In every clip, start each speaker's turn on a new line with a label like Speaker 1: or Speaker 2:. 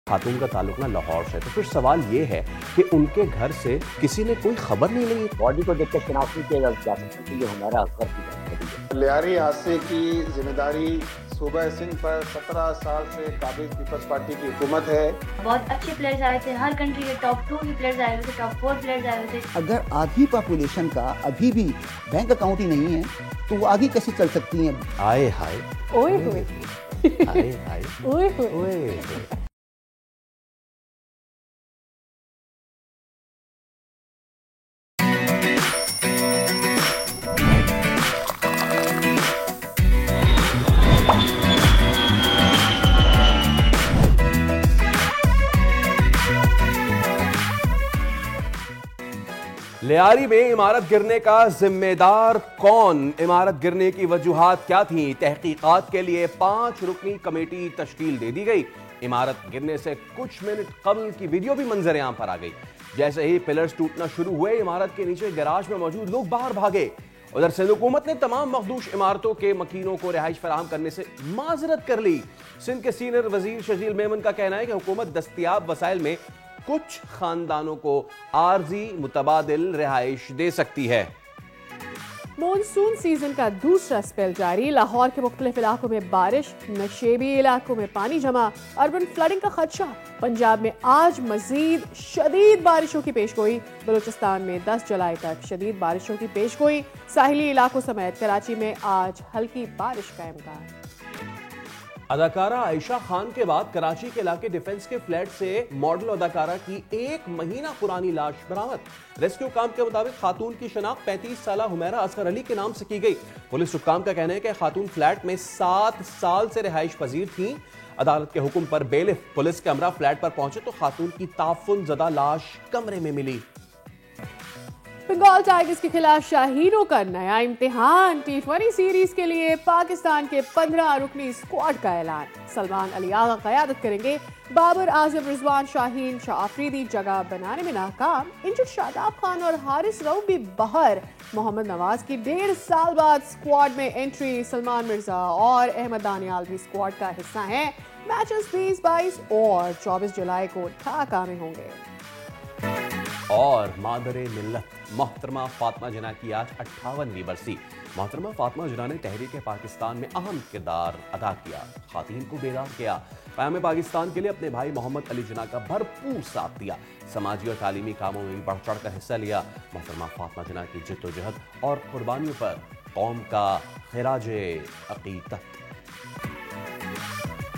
Speaker 1: خاتون کا تعلق نہ لاہور سے، تو پھر سوال یہ ہے کہ ان کے گھر سے کسی نے کوئی خبر نہیں لی؟
Speaker 2: باڈی کو دیکھ کے شناخت نہیں کیا جا سکتا کہ یہ ہمارا اصغر کی جانکاری ہے۔
Speaker 3: لیاری حادثے کی ذمہ داری صوبہ سندھ پر 17 سال سے قابض پیپلز پارٹی کی حکومت ہے۔
Speaker 4: بہت اچھے پلیئرز آئے تھے، ہر کنٹری کے ٹاپ 2 کے پلیئرز آئے ہوئے تھے، ٹاپ 4 پلیئرز آئے ہوئے تھے۔
Speaker 5: اگر آدھی پاپولیشن کا ابھی بھی بینک اکاؤنٹ ہی نہیں ہے تو وہ آگے کیسے چل سکتی ہیں؟
Speaker 1: آئے ہائے،
Speaker 6: اوئے ہوئے،
Speaker 1: آئے ہائے،
Speaker 6: اوئے ہوئے۔
Speaker 1: اوئے۔ لیاری میں عمارت گرنے کا ذمہ دار کون؟ عمارت گرنے کی وجوہات کیا تھیں؟ تحقیقات کے لیے 5 رکنی کمیٹی تشکیل دے دی گئی۔ عمارت گرنے سے کچھ منٹ قبل کی ویڈیو بھی منظر عام پر آ گئی۔ جیسے ہی پلرز ٹوٹنا شروع ہوئے، عمارت کے نیچے گراج میں موجود لوگ باہر بھاگے۔ ادھر سندھ حکومت نے تمام مخدوش عمارتوں کے مکینوں کو رہائش فراہم کرنے سے معذرت کر لی۔ سندھ کے سینئر وزیر شجیل میمن کا کہنا ہے کہ حکومت دستیاب وسائل میں کچھ خاندانوں کو عارضی متبادل رہائش دے سکتی ہے۔
Speaker 6: مونسون سیزن کا دوسرا سپیل جاری، لاہور کے مختلف علاقوں میں بارش، نشیبی علاقوں میں پانی جمع، اربن فلڈنگ کا خدشہ۔ پنجاب میں آج مزید شدید بارشوں کی پیشگوئی، بلوچستان میں 10 جولائی تک شدید بارشوں کی پیشگوئی، ساحلی علاقوں سمیت کراچی میں آج ہلکی بارش کا امکان۔
Speaker 1: اداکارہ عائشہ خان کے بعد کراچی کے علاقے ڈیفنس کے فلیٹ سے ماڈل اداکارہ کی 1 مہینہ پرانی لاش برآمد۔ ریسکیو کام کے مطابق خاتون کی شناخت 35 سالہ حمیرہ اصغر علی کے نام سے کی گئی۔ پولیس حکام کا کہنا ہے کہ خاتون فلیٹ میں 7 سال سے رہائش پذیر تھیں۔ عدالت کے حکم پر بیلف پولیس کے ہمراہ فلیٹ پر پہنچے تو خاتون کی تعفن زدہ لاش کمرے میں ملی۔
Speaker 6: بنگال ٹائگرز کے خلاف شاہینوں کا نیا امتحان، T20 سیریز کے لیے پاکستان کے 15 رکنی اسکواڈ کا اعلان۔ سلمان علی آغا قیادت کریں گے، بابر اعظم، رضوان شاہین، شاہ آفریدی جگہ بنانے میں ناکام، انجرڈ شاداب خان اور حارث رؤف بھی باہر۔ محمد نواز کی 1.5 سال بعد اسکواڈ میں انٹری، سلمان مرزا اور احمد دانیال بھی اسکواڈ کا حصہ ہیں۔ میچز 20، 22 اور 24 جولائی کو ڈھاکہ میں ہوں گے۔
Speaker 1: اور مادر ملت محترمہ فاطمہ جناح کی آج 58ویں برسی۔ محترمہ فاطمہ جناح نے تحریک پاکستان میں اہم کردار ادا کیا، خواتین کو بیدار کیا، قیام پاکستان کے لیے اپنے بھائی محمد علی جناح کا بھرپور ساتھ دیا، سماجی اور تعلیمی کاموں میں بھی بڑھ چڑھ کر حصہ لیا۔ محترمہ فاطمہ جناح کی جد و جہد اور قربانیوں پر قوم کا خراج عقیدت۔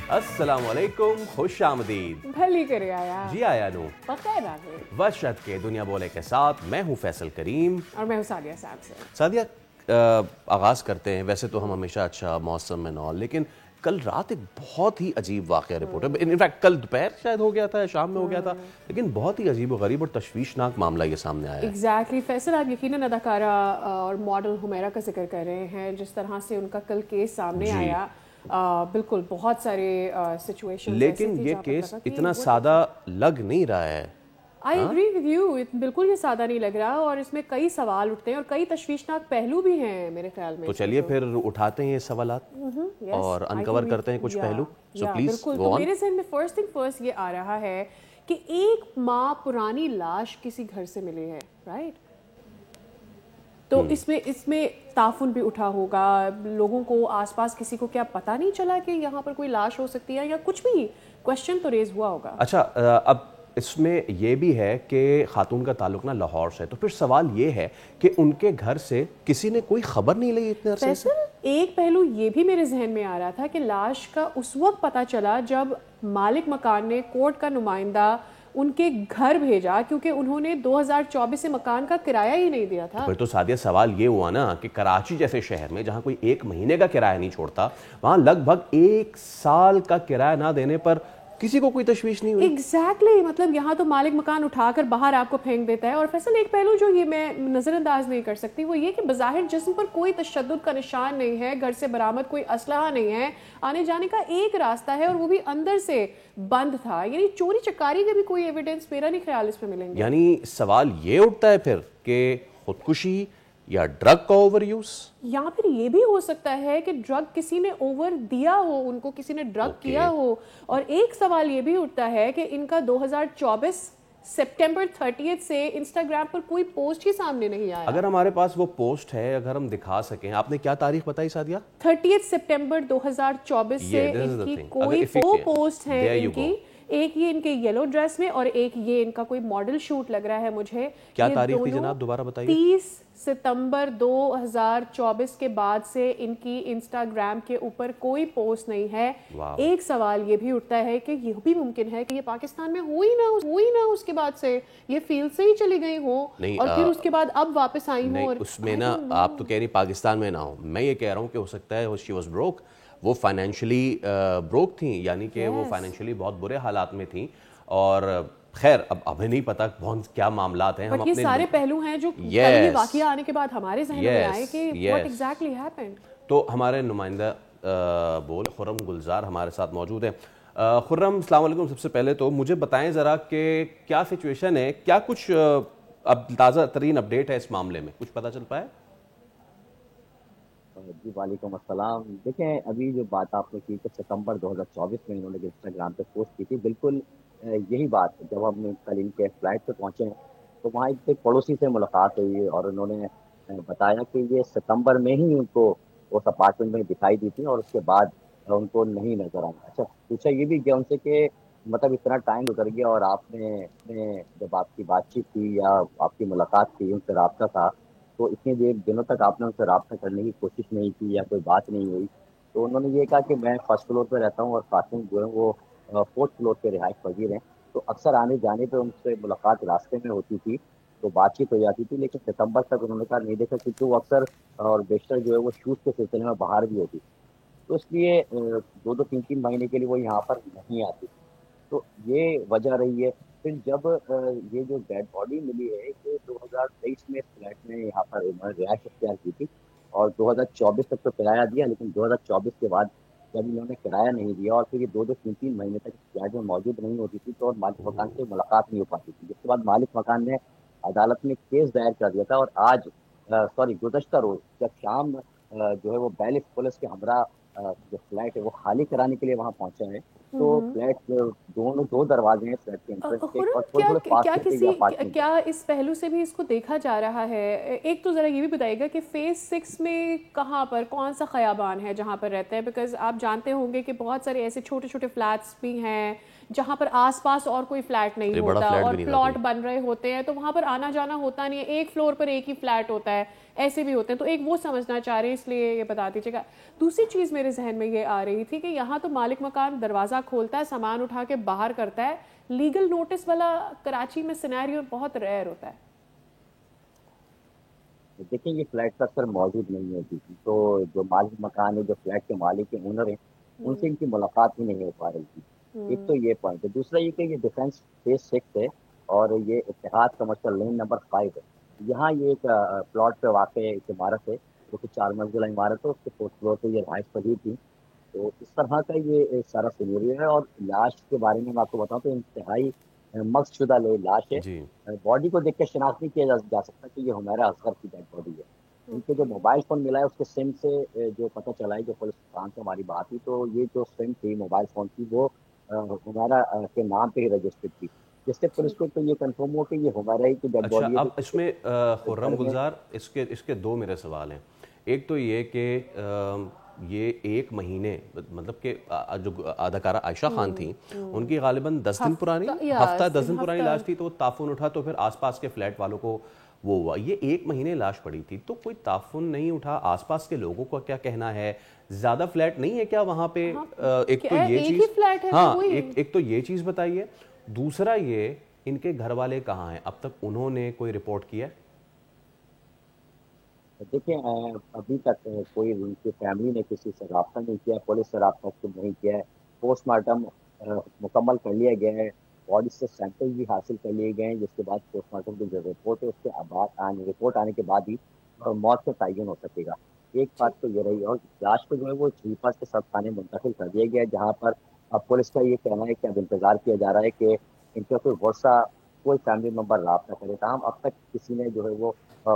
Speaker 1: السلام علیکم، خوش آمدید۔
Speaker 6: بھلی کرے آیا
Speaker 1: جی آیا نو
Speaker 6: بخیر آگے
Speaker 1: وشت کے دنیا بولے کے ساتھ میں ہوں فیصل کریم
Speaker 6: اور میں ہوں سعدیہ صاحب سے۔
Speaker 1: سعدیہ، آغاز کرتے ہیں۔ ویسے تو ہم ہمیشہ اچھا موسم میں نال، لیکن کل رات ایک بہت ہی عجیب واقعہ رپورٹ ہے۔ انفیکٹ کل دوپہر شاید ہو گیا تھا، شام میں ہو گیا تھا، لیکن بہت ہی عجیب و غریب اور تشویشناک معاملہ یہ سامنے آیا ہے۔
Speaker 6: ایگزیکٹلی فیصل، آپ یقیناً اداکارہ اور ماڈل حمیرہ کا ذکر کر رہے ہیں، جس طرح سے ان کا کل کیس سامنے آیا، بالکل بہت سارے سچویشن،
Speaker 1: لیکن یہ کیس اتنا سادہ لگ نہیں رہا ہے۔
Speaker 6: آئی اگری ود یو، بالکل یہ سادہ نہیں لگ رہا اور اس میں کئی سوال اٹھتے ہیں اور کئی تشویشناک پہلو بھی ہیں میرے خیال میں۔
Speaker 1: تو چلیے پھر اٹھاتے ہیں یہ سوالات اور انکور کرتے ہیں کچھ پہلو۔ سو پلیز
Speaker 6: بالکل، تو میرے ذہن میں فرسٹ تھنگ فرسٹ یہ آ رہا ہے کہ 1 ماہ پرانی لاش کسی گھر سے ملی ہے، رائٹ؟ تو اس میں تعفن بھی اٹھا ہوگا، لوگوں کو آس پاس کسی کو کیا پتہ نہیں چلا کہ یہاں پر کوئی لاش ہو سکتی ہے یا کچھ بھی کوشچن تو ریز ہوا ہوگا۔
Speaker 1: اچھا، اب اس میں یہ بھی ہے کہ خاتون کا تعلق نہ لاہور سے، تو پھر سوال یہ ہے کہ ان کے گھر سے کسی نے کوئی خبر نہیں لی اتنے عرصے سے؟
Speaker 6: ایک پہلو یہ بھی میرے ذہن میں آ رہا تھا کہ لاش کا اس وقت پتہ چلا جب مالک مکان نے کورٹ کا نمائندہ ان کے گھر بھیجا، کیونکہ انہوں نے 2024 سے مکان کا کرایہ ہی نہیں دیا تھا۔
Speaker 1: پھر تو سعدیہ سوال یہ ہوا نا کہ کراچی جیسے شہر میں جہاں کوئی 1 مہینے کا کرایہ نہیں چھوڑتا، وہاں لگ بھگ 1 سال کا کرایہ نہ دینے پر کسی کو کوئی تشویش نہیں ہوئی۔
Speaker 6: ایگزیکٹلی، مطلب یہاں تو مالک مکان اٹھا کر باہر آپ کو پھینک دیتا ہے۔ اور فیصل، ایک پہلو جو یہ میں نظر انداز نہیں کر سکتی وہ یہ کہ بظاہر جسم پر کوئی تشدد کا نشان نہیں ہے، گھر سے برآمد کوئی اسلحہ نہیں ہے، آنے جانے کا ایک راستہ ہے اور وہ بھی اندر سے بند تھا، یعنی چوری چکاری کے بھی کوئی ایویڈنس میرا نہیں خیال اس پہ ملیں گے۔
Speaker 1: یعنی سوال یہ اٹھتا ہے پھر کہ خودکشی یا ڈرگ کا اوور یوز؟
Speaker 6: یا پھر یہ بھی ہو سکتا ہے کہ ڈرگ کسی نے اوور دیا ہو، ان کو کسی نے ڈرگ کیا ہو. اور ایک سوال یہ بھی اٹھتا ہے کہ ان کا 2024 سپٹمبر 30 سے انسٹاگرام پر کوئی پوسٹ ہی سامنے نہیں آیا.
Speaker 1: اگر ہمارے پاس وہ پوسٹ ہے، اگر ہم دکھا سکیں. آپ نے کیا تاریخ بتائی سعدیہ؟
Speaker 6: 30 سپٹمبر 2024 سے ان کی کوئی دو پوسٹ ہیں ان کی. ایک یہ ان کے یلو ڈریس میں اور ایک یہ ان کا کوئی ماڈل شوٹ لگ رہا ہے مجھے.
Speaker 1: کیا تاریخ تھی جناب دوبارہ بتائیے؟
Speaker 6: 30 ستمبر 2024 کے بعد سے ان کی انسٹاگرام کے اوپر کوئی پوسٹ نہیں ہے. ایک سوال یہ بھی اٹھتا ہے کہ یہ بھی ممکن ہے کہ یہ پاکستان میں ہوئی نہ اس کے بعد سے یہ فیلڈ سے ہی چلی گئی ہوں اور پھر اس کے بعد اب واپس آئی ہوں.
Speaker 1: اس میں نا آپ تو کہہ رہی پاکستان میں نہ ہو، میں یہ کہہ رہا ہوں کہ ہو سکتا ہے شی واز بروک، وہ فائنینشلی بروک تھیں، یعنی کہ وہ فائنینشلی بہت برے حالات میں تھیں. اور خیر اب ہمیں نہیں پتا بہت کیا معاملات ہیں.
Speaker 6: یہ سارے پہلو ہیں جو یہ واقعہ آنے کے بعد ہمارے ذہن میں آئے کہ what exactly happened.
Speaker 1: تو ہمارے نمائندہ بول خرم گلزار ہمارے ساتھ موجود ہیں. خرم السلام علیکم. سب سے پہلے تو مجھے بتائیں ذرا کہ کیا سچویشن ہے، کیا کچھ اب تازہ ترین اپڈیٹ ہے اس معاملے میں، کچھ پتہ چل پایا؟
Speaker 2: جی وعلیکم السلام. دیکھیں ابھی جو بات آپ نے کی کہ ستمبر 2024 میں انہوں نے انسٹاگرام پہ پوسٹ کی تھی، بالکل یہی بات ہے. جب ہم کل ان کے فلائٹ پہ پہنچے ہیں تو وہاں ایک پڑوسی سے ملاقات ہوئی اور انہوں نے بتایا کہ یہ ستمبر میں ہی ان کو اس اپارٹمنٹ میں دکھائی دی تھی اور اس کے بعد ان کو نہیں نظر آیا. اچھا پوچھا یہ بھی گیا ان سے کہ مطلب اتنا ٹائم گزر گیا اور آپ نے جب آپ کی بات چیت کی یا آپ کی ملاقات کی، ان سے رابطہ تھا، تو اتنے دنوں تک آپ نے ان سے رابطہ کرنے کی کوشش نہیں کی یا کوئی بات نہیں ہوئی. تو انہوں نے یہ کہا کہ میں فرسٹ فلور پہ رہتا ہوں اور قاسم جو ہے وہ فورتھ فلور پہ رہائش پذیر ہیں، تو اکثر آنے جانے پہ ان سے ملاقات راستے میں ہوتی تھی تو بات چیت ہو جاتی تھی. لیکن ستمبر تک انہوں نے کہا نہیں دیکھا کیونکہ وہ اکثر اور بیشتر جو ہے وہ شوٹ کے سلسلے میں باہر بھی ہوتی تھی، تو اس لیے 2-3 مہینے کے لیے وہ یہاں پر نہیں آتی. تو یہ وجہ رہی ہے. پھر جب یہ جو ڈیڈ باڈی ملی ہے کہ 2023 میں فلیٹ میں یہاں پر رہائش اختیار کی تھی اور 2024 تک تو کرایہ دیا، لیکن 2024 کے بعد جب انہوں نے کرایہ نہیں دیا اور پھر یہ 2-3 مہینے تک فلیٹ میں موجود نہیں ہوتی تھی تو اور مالک مکان سے ملاقات نہیں ہو پاتی تھی. جس کے بعد مالک مکان نے عدالت میں کیس دائر کر دیا تھا اور آج گزشتہ روز جب شام جو ہے وہ بیلس پولیس کے ہمراہ جو فلیٹ ہے وہ خالی کرانے کے لیے وہاں پہنچا ہے تو فلیٹ دو دروازے ہیں فلیٹ کے انٹرنس.
Speaker 6: کیا اس پہلو سے بھی اس کو دیکھا جا رہا ہے؟ ایک تو ذرا یہ بھی بتائیے گا کہ فیز 6 میں کہاں پر کون سا خیابان ہے جہاں پر رہتے ہیں؟ بیکاز آپ جانتے ہوں گے کہ بہت سارے ایسے چھوٹے چھوٹے فلیٹس بھی ہیں جہاں پر آس پاس اور کوئی فلیٹ نہیں ہوتا اور پلاٹ بن رہے ہوتے ہیں تو وہاں پر آنا جانا ہوتا نہیں ہے. ایک فلور پر ایک ہی فلیٹ ہوتا ہے، ایسے بھی ہوتے ہیں. تو ایک وہ سمجھنا چاہ رہے ہیں، اس لیے یہ بتا دیجیے گا. دوسری چیز میرے ذہن میں یہ آ رہی تھی کہ یہاں تو مالک مکان دروازہ کھولتا ہے، سامان اٹھا کے باہر کرتا ہے. لیگل نوٹس والا کراچی میں سینیریو بہت ریئر ہوتا ہے.
Speaker 2: دیکھیں یہ فلیٹ اکثر موجود نہیں ہوتی تھی تو جو مالک مکان ہے، جو فلیٹ کے مالک کے اونر ہیں، ان سے ان کی ملاقات ہی نہیں ہو پا رہی تھی. ایک تو یہ پوائنٹ ہے. دوسرا یہ کہ یہ ڈیفینس فیز 6 ہے اور یہ اتحاد کمرشل لین نمبر 5 ہے. یہاں یہ ایک پلاٹ پہ واقع ایک عمارت ہے جو کہ 4 منزلہ عمارت ہے، اس کے 4th فلور پہ یہ رہائش پذیر تھی. تو اس طرح کا یہ سارا سینیریو ہے. اور لاش کے بارے میں آپ کو بتاؤں تو انتہائی مغز شدہ لاش ہے. باڈی کو دیکھ کے شناخت نہیں کیا جا سکتا کہ یہ ہمیرا اصغر کی ڈیڈ باڈی ہے. ان کے جو موبائل فون ملا ہے اس کے سم سے جو پتہ چلا ہے، جو پولیس کام سے ہماری بات ہوئی تو یہ جو سم تھی موبائل فون کی وہ ہمارا کے نام پہ ہی رجسٹرڈ تھی، جس سے پولیس کو تو یہ کنفرم ہو کہ یہ ہمارا ہی کی ڈیڈ باڈی ہے.
Speaker 1: اب اس میں خرم گلزار اس کے دو میرے سوال ہیں. ایک تو یہ کہ یہ 1 مہینے مطلب کہ جو اداکارہ عائشہ خان تھیں ان کی غالباً 10 دن پرانی ہفتہ 10 دن پرانی لاش تھی تو تعفن اٹھا تو پھر آس پاس کے فلیٹ والوں کو وہ ہوا. یہ 1 مہینے لاش پڑی تھی تو کوئی تعفن نہیں اٹھا. آس پاس کے لوگوں کا کیا کہنا ہے؟ زیادہ فلیٹ نہیں ہے کیا وہاں پہ؟ ایک تو یہ چیز، ہاں ایک تو یہ چیز بتائیے. دوسرا یہ ان کے گھر والے کہاں ہیں؟ اب تک انہوں نے کوئی رپورٹ کیا؟
Speaker 2: دیکھیں ابھی تک کوئی ان کی فیملی نے کسی سے رابطہ نہیں کیا، پولیس سے رابطہ نہیں کیا ہے. پوسٹ مارٹم مکمل کر لیا گیا ہے، باڈی سے سیمپل بھی حاصل کر لیے گئے ہیں، جس کے بعد پوسٹ مارٹم کی جو رپورٹ ہے اس کے رپورٹ آنے کے بعد ہی موت کا تعین ہو سکے گا. ایک بات تو یہ رہی. اور لاش کو جو ہے وہ چیپا کے سب تھانے منتقل کر دیا گیا ہے، جہاں پر اب پولیس کا یہ کہنا ہے کہ اب انتظار کیا جا رہا ہے کہ ان کا کوئی غصہ کوئی فیملی ممبر رابطہ کرے. تاہم اب تک کسی نے جو ہے وہ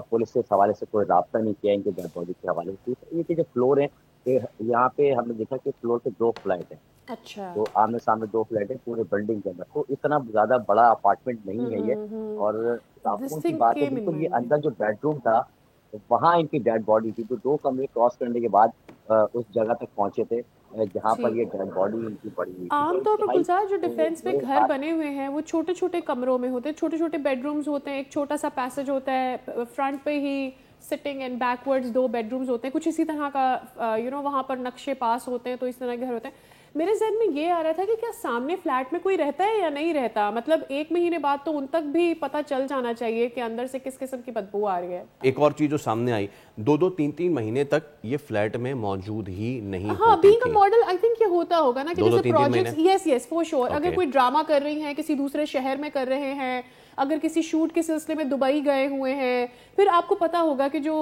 Speaker 2: پولیس سے اس حوالے سے کوئی رابطہ نہیں کیا ان کے ڈیڈ باڈی کے حوالے سے. یہ کہ جو فلور ہیں یہاں پہ ہم نے دیکھا کہ فلور پہ 2 فلیٹ ہیں.
Speaker 6: اچھا
Speaker 2: تو آمنے سامنے 2 فلیٹ ہیں پورے بلڈنگ کے اندر. تو اتنا زیادہ بڑا اپارٹمنٹ نہیں ہے یہ. اور تعاون کی بات ہے بالکل یہ اندر جو بیڈ روم تھا وہاں ان کی ڈیڈ باڈی تھی. تو 2 کمرے کراس کرنے کے بعد اس جگہ تک پہنچے تھے جہاں پر یہ ڈیڈ باڈی ان کی پڑی ہوئی تھی.
Speaker 6: عام طور پر گلزار جو ڈیفینس میں گھر بنے ہوئے ہیں وہ چھوٹے چھوٹے کمروں میں ہوتے ہیں, چھوٹے چھوٹے بیڈ رومز ہوتے ہیں, ایک چھوٹا سا پیسج ہوتا ہے, فرنٹ پہ ہی sitting and backwards 2 bedrooms ہوتے ہیں, کچھ اسی طرح کا وہاں پر نقشے پاس ہوتے ہیں. تو اس طرح کے گھر ہوتے ہیں. میرے ذہن میں یہ آ رہا تھا کہ کیا سامنے فلیٹ میں کوئی رہتا ہے یا نہیں رہتا, مطلب 1 مہینے بعد تو ان تک بھی پتہ چل جانا چاہیے کہ اندر سے کس قسم کی بدبو آ رہی ہے.
Speaker 1: ایک اور چیز جو سامنے آئی 2-2 3-3 مہینے تک یہ فلیٹ میں موجود ہی نہیں
Speaker 6: ہاں
Speaker 1: ہوتی
Speaker 6: بینگ
Speaker 1: تھی.
Speaker 6: اے ماڈل آئی تھنک یہ ہوتا ہوگا نا کہ جیسے پروجیکٹس یس فور شور اگر کوئی ڈرامہ کر رہی ہیں کسی دوسرے شہر میں کر رہے ہیں, اگر کسی شوٹ کے سلسلے میں دبئی گئے ہوئے ہیں, پھر آپ کو پتا ہوگا کہ جو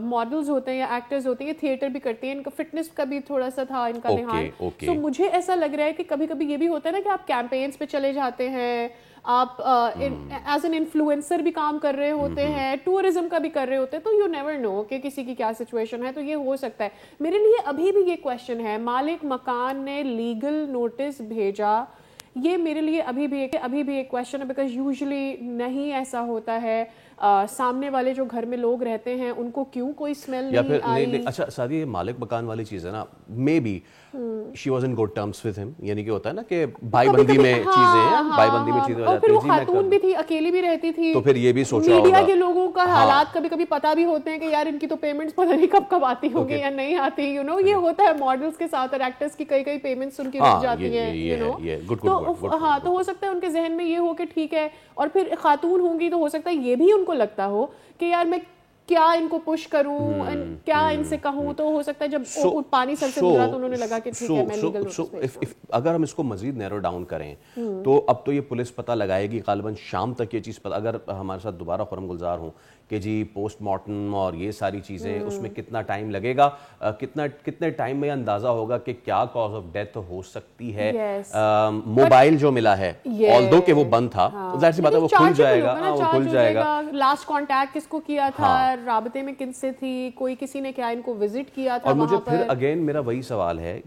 Speaker 6: ماڈلز ہوتے ہیں یا ایکٹرز ہوتے ہیں یہ تھیٹر بھی کرتی ہیں, ان کا فٹنس کا بھی تھوڑا سا تھا ان کا دھیان. سو مجھے ایسا لگ رہا ہے کہ کبھی کبھی یہ بھی ہوتا ہے نا کہ آپ کیمپینز پہ چلے جاتے ہیں, آپ ایز این انفلوئنسر بھی کام کر رہے ہوتے ہیں, ٹورزم کا بھی کر رہے ہوتے ہیں, تو یو نیور نو کہ کسی کی کیا سچویشن ہے. تو یہ ہو سکتا ہے. میرے لیے ابھی بھی یہ کویشچن ہے, مالک مکان نے لیگل نوٹس بھیجا, یہ میرے لیے ابھی بھی ایک کویشچن ہے, بیکاز یوزلی نہیں ایسا ہوتا ہے. سامنے والے جو گھر میں لوگ رہتے ہیں ان کو کیوں کوئی اسمیل نہیں آئی.
Speaker 1: اچھا سادی یہ مالک مکان والی چیز ہے نا, maybe she was in good terms with him, یعنی کہ ہوتا ہے نا کہ بھائی بندی میں چیزیں ہیں, بھائی بندی میں چیزیں ہو جاتی ہیں.
Speaker 6: اور پھر وہ خاتون بھی تھی, اکیلی بھی رہتی تھی,
Speaker 1: تو پھر یہ بھی سوچا ہوگا
Speaker 6: میڈیا کے لوگوں کا حالات کبھی کبھی پتہ بھی ہوتے ہیں کہ یار ان کی تو پیمنٹس پتہ نہیں کب کب آتی ہوگی یا نہیں آتی. یہ ہوتا ہے ماڈلز کے ساتھ اور ایکٹرز کی کئی پیمنٹس ان کی رک جاتی ہیں. تو ہاں تو ہو سکتا ہے ان کے ذہن میں یہ ہو کہ ٹھیک ہے, اور پھر خاتون ہوں گی تو ہو سکتا ہے یہ بھی ان کو لگتا ہو کہ یار میں کیا ان کو پش کروں, کیا ان سے کہوں. تو ہو سکتا ہے جب پانی سر سے گزرا تو انہوں نے لگا کہ ٹھیک ہے میں لیگل نوٹس.
Speaker 1: اگر ہم اس کو مزید نیرو ڈاؤن کریں تو اب تو یہ پولیس پتہ لگائے گی غالباً شام تک یہ چیز پتہ. اگر ہمارے ساتھ دوبارہ خرم گلزار ہوں کہ جی پوسٹ مارٹم اور یہ ساری چیزیں اس میں کتنا ٹائم لگے گا, کتنے ٹائم میں اندازہ ہوگا کہ کیا کاز آف ڈیتھ ہو سکتی ہے. موبائل جو ملا ہے آلدو کہ وہ بند تھا, ظاہر سی بات ہے وہ کھل جائے گا, وہ کھل جائے گا.
Speaker 6: لاسٹ کانٹیکٹ کس کو کیا تھا, رابطے میں کن سے تھی, کوئی کسی نے کیا ان کو وزٹ کیا تھا.
Speaker 1: اور مجھے پھر اگین میرا وہی سوال ہے,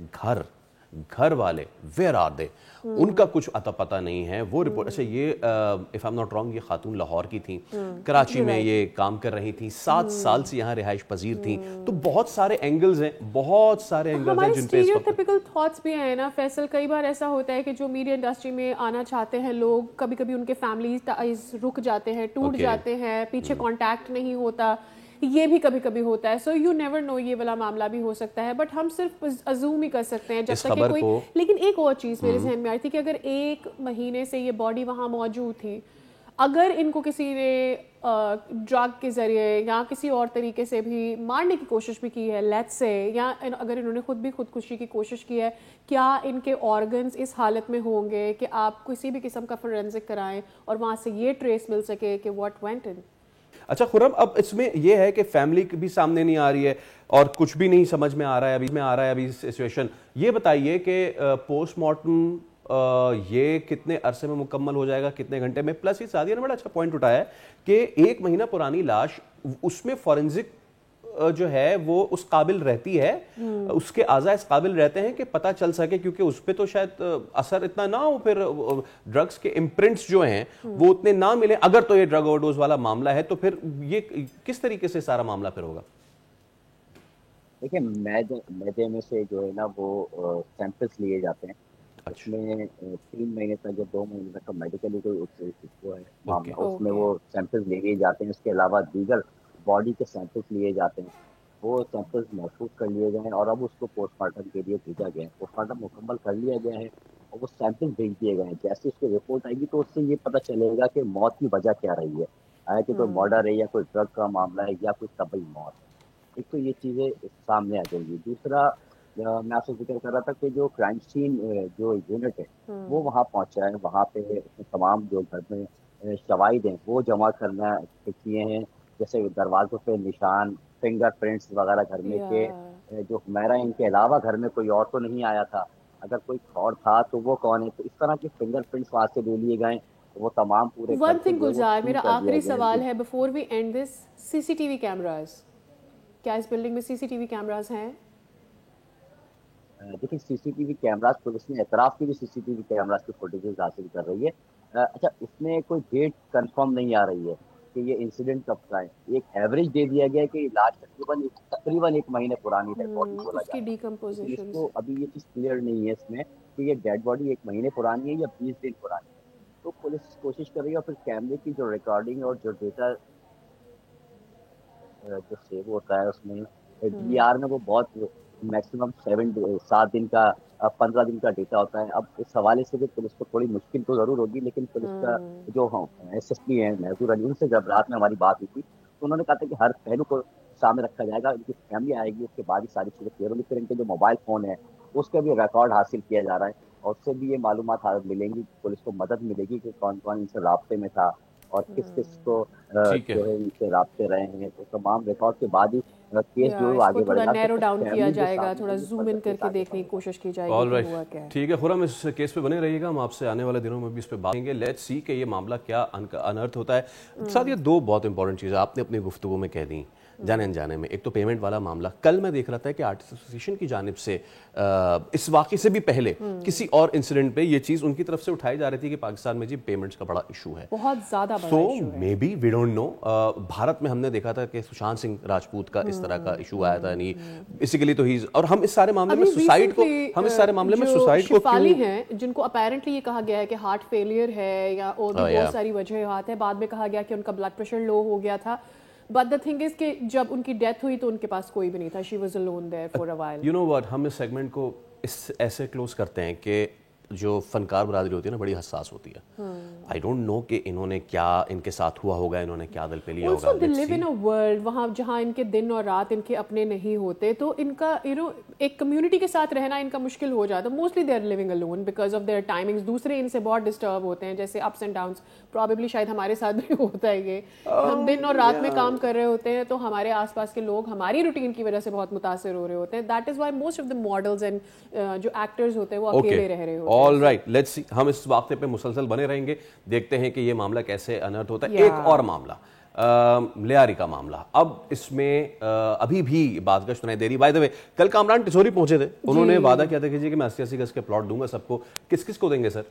Speaker 1: گھر والے ویئر آر دے, ان کا کچھ اتا پتہ نہیں ہے. وہ رپورٹ اچھا یہ if I am not wrong یہ خاتون لاہور کی تھیں, کراچی میں یہ کام کر رہی تھیں, 7 سال سے یہاں رہائش پذیر تھیں. تو بہت سارے اینگلز ہیں جن پہ
Speaker 6: اسٹیریوٹائپیکل تھاٹس بھی ہیں نا فیصل. کئی بار ایسا ہوتا ہے کہ جو میڈیا انڈسٹری میں آنا چاہتے ہیں لوگ, کبھی کبھی ان کے فیملی ٹائز رک جاتے ہیں, ٹوٹ جاتے ہیں, پیچھے کانٹیکٹ نہیں ہوتا, یہ بھی کبھی کبھی ہوتا ہے. سو یو نیور نو, یہ والا معاملہ بھی ہو سکتا ہے. بٹ ہم صرف ازوم ہی کر سکتے ہیں جب تک کہ کوئی. لیکن ایک اور چیز میرے ذہن میں آئی تھی کہ اگر 1 مہینے سے یہ باڈی وہاں موجود تھی, اگر ان کو کسی نے ڈرگ کے ذریعے یا کسی اور طریقے سے بھی مارنے کی کوشش بھی کی ہے لیٹس سے, یا اگر انہوں نے خود بھی خودکشی کی کوشش کی ہے, کیا ان کے آرگنز اس حالت میں ہوں گے کہ آپ کسی بھی قسم کا فورینزک کرائیں اور وہاں سے یہ ٹریس مل سکے کہ واٹ وینٹ ان.
Speaker 1: اچھا خرم, اب اس میں یہ ہے کہ فیملی بھی سامنے نہیں آ رہی ہے اور کچھ بھی نہیں سمجھ میں آ رہا ہے ابھی سچویشن. یہ بتائیے کہ پوسٹ مارٹم یہ کتنے عرصے میں مکمل ہو جائے گا, کتنے گھنٹے میں؟ پلس یہ سعدیہ نے بڑا اچھا پوائنٹ اٹھایا ہے کہ 1 مہینہ پرانی لاش, اس میں فورینزک جو ہے وہ اس قابل رہتی ہے, اس کے اعضاء اس قابل رہتے ہیں کہ پتہ چل سکے, کیونکہ اس پہ تو شاید اثر اتنا نہ ہو, پھر ڈرگس کے امپرنٹس جو ہیں وہ اتنے نہ ملیں. اگر تو یہ ڈرگ اوور ڈوز والا معاملہ ہے تو پھر یہ کس طریقے سے سارا معاملہ پھر ہوگا؟
Speaker 2: دیکھیں میدے میں سے جو ہے نا وہ سیمپلس لیے جاتے ہیں. اس میں 3 مہینے تک یا 2 مہینے تک میڈیکلی کوئی وہ ہے معاملہ, اس میں وہ سیمپلس لیے جاتے ہیں. اس کے علاوہ دیگر باڈی کے سیمپلس لیے جاتے ہیں, وہ سیمپلس محفوظ کر لیے گئے ہیں اور اب اس کو پوسٹ مارٹم کے لیے بھیجا گیا ہے. پوسٹ مارٹم مکمل کر لیا گیا ہے اور وہ سیمپل بھیج دیے گئے ہیں. جیسے اس کی رپورٹ آئے گی تو اس سے یہ پتہ چلے گا کہ موت کی وجہ کیا رہی ہے, آیا کہ کوئی مرڈر ہے یا کوئی ڈرگ کا معاملہ ہے یا کوئی طبعی موت ہے. ایک تو یہ چیزیں سامنے آ جائیں گی. دوسرا میں آپ سے ذکر کر رہا تھا کہ جو کرائم سین جو یونٹ ہے وہ وہاں پہنچا ہے. وہاں پہ تمام جو گھر میں شواہد ہیں وہ جمع کرنا کیے ہیں, جیسے دروازوں پہ نشان, فنگر پرنٹس وغیرہ گھر میں کے جو حمیرہ ان کے علاوہ گھر میں کوئی اور تو نہیں آیا تھا, اگر کوئی اور تھا تو وہ کون ہے. تو اس طرح کے فنگر پرنٹس وہاں سے لے لیے گئے وہ تمام پورے
Speaker 6: ون تھنگ گلزار، میرا آخری سوال ہے before we end this, C C T V cameras, کیا اس بلڈنگ میں سی سی ٹی وی کیمراز ہیں؟
Speaker 2: دیکھیں C C T V cameras police نے اعتراف کی بھی C C T V cameras کی فوٹیجز حاصل کر رہی ہے. اچھا اس میں کوئی ڈیٹ کنفرم نہیں آ رہی ہے کہ یہ انسیڈنٹ کب کا ہے. ایک ایوریج دے دیا گیا ہے کہ لاش تقریباً 1 مہینے پرانی ڈیڈ باڈی بولا
Speaker 6: اس کی
Speaker 2: جاتا ہے.
Speaker 6: ڈیکمپوزیشن
Speaker 2: اس کو ابھی یہ چیز کلیئر نہیں ہے اس میں کہ یہ ڈیڈ باڈی 1 مہینے پرانی ہے یا 20 دن پرانی ہے. تو پولیس کوشش کر رہی ہے اور پھر کیمرے کی جو ریکارڈنگ اور جو ڈیٹا جو سیو ہوتا ہے اس میں ڈی آر میں وہ بہت میکسیمم 7 دن کا 15 دن کا ڈیٹا ہوتا ہے. اب اس حوالے سے بھی پولیس کو تھوڑی مشکل تو ضرور ہوگی، لیکن پولیس کا جو ایس ایس پی ہیں محضور علی، ان سے جب رات میں ہماری بات ہوئی تھی تو انہوں نے کہا تھا کہ ہر پہلو کو سامنے رکھا جائے گا. ان کی فیملی آئے گی، اس کے بعد ہی ساری چیزیں کلیئر ہوگی. پھر ان کے جو موبائل فون ہے اس کا بھی ریکارڈ حاصل کیا جا رہا ہے اور اس سے بھی یہ معلومات ملیں گی. پولیس کو مدد ملے گی کہ کون کون ان سے رابطے میں تھا اور کس کس کو جو ہے ان سے رابطے رہے ہیں. تو تمام ریکارڈ کے بعد ہی کیس جو آگے بڑھے گا،
Speaker 6: نیرو ڈاؤن کیا جائے گا، تھوڑا زوم ان کر کے دیکھنے کی کوشش کی جائے گی کہ ہوا کیا ہے.
Speaker 1: ٹھیک ہے خرم، اس کیس پہ بنے رہیے گا، ہم آپ سے آنے والے دنوں میں بھی اس پہ بات کریں گے. لیٹس سی کہ یہ معاملہ کیا انرتھ ہوتا ہے. ساتھ یہ 2 بہت امپورٹنٹ چیزیں آپ نے اپنی گفتگو میں کہہ دیں جانے انجانے میں. ایک تو پیمنٹ والا معاملہ، کل میں دیکھ رہا تھا کہ آرٹسٹ ایسوسیشن کی جانب سے اس واقعے سے بھی پہلے کسی اور انسیڈنٹ پہ یہ چیز ان کی طرف سے اٹھائی جا رہی تھی کہ پاکستان میں جی پیمنٹس کا بڑا ایشو ہے،
Speaker 6: بہت زیادہ بڑا ایشو ہے.
Speaker 1: Maybe we don't know. Bharat میں ہم نے دیکھا تھا کہ سشانت سنگھ راجپوت کا اس طرح کا ایشو آیا تھا، یعنی بیسیکلی تو اور ہم اس سارے معاملے میں سوسائڈ کو
Speaker 6: شفالی ہیں جن کو اپیرنٹلی یہ کہا گیا ہے کہ ہارٹ فیلئر ہے یا اور بھی بہت ساری وجوہات ہیں. بعد میں کہا گیا کہ ان کا بلڈ پریشر لو ہو گیا تھا. But the thing is کہ جب ان کی ڈیتھ ہوئی تو ان کے پاس کوئی بھی نہیں تھا. She was alone there for a while.
Speaker 1: You know what, ہم اس سیگمنٹ کو ایسے کلوز کرتے ہیں کہ جو فنکار برادری ہوتی ہے نا بڑی حساس ہوتی ہے. آئی ڈونٹ نو کہ انہوں نے کیا ان کے ساتھ ہوا ہوگا، انہوں نے کیا دل پہ لیا ہوگا.
Speaker 6: Also they live in a world وہاں جہاں ان کے دن اور رات ان کے اپنے نہیں ہوتے، تو ان کا ایک کمیونٹی کے ساتھ رہنا ان کا مشکل ہو جاتا. Mostly they are living alone because of their timings. دوسرے ان سے بہت ڈسٹرب ہوتے ہیں، جیسے اپس اینڈ ڈاؤنس. پرابیبلی شاید ہمارے ساتھ بھی ہوتا ہے یہ. ہم دن اور رات میں کام کر رہے ہوتے ہیں تو ہمارے آس پاس کے لوگ ہماری روٹین کی وجہ سے بہت متاثر ہو رہے ہوتے ہیں. That is why most of the models and جو ایکٹرز ہوتے ہیں وہ اکیلے رہ رہے ہوتے ہیں.
Speaker 1: All right, let's see. ہم اس واقعے پہ مسلسل بنے رہیں گے، دیکھتے ہیں کہ یہ معاملہ کیسے انرتھ ہوتا ہے. ایک اور معاملہ لیاری کا معاملہ. اب اس میں ابھی بھی بات گشت نہیں دے رہی. بائی دا وے کل کامران ٹسوری پہنچے تھے، انہوں نے وعدہ کیا تھا کہ میں 80 گز کے پلاٹ دوں گا سب کو. کس کو دیں گے سر؟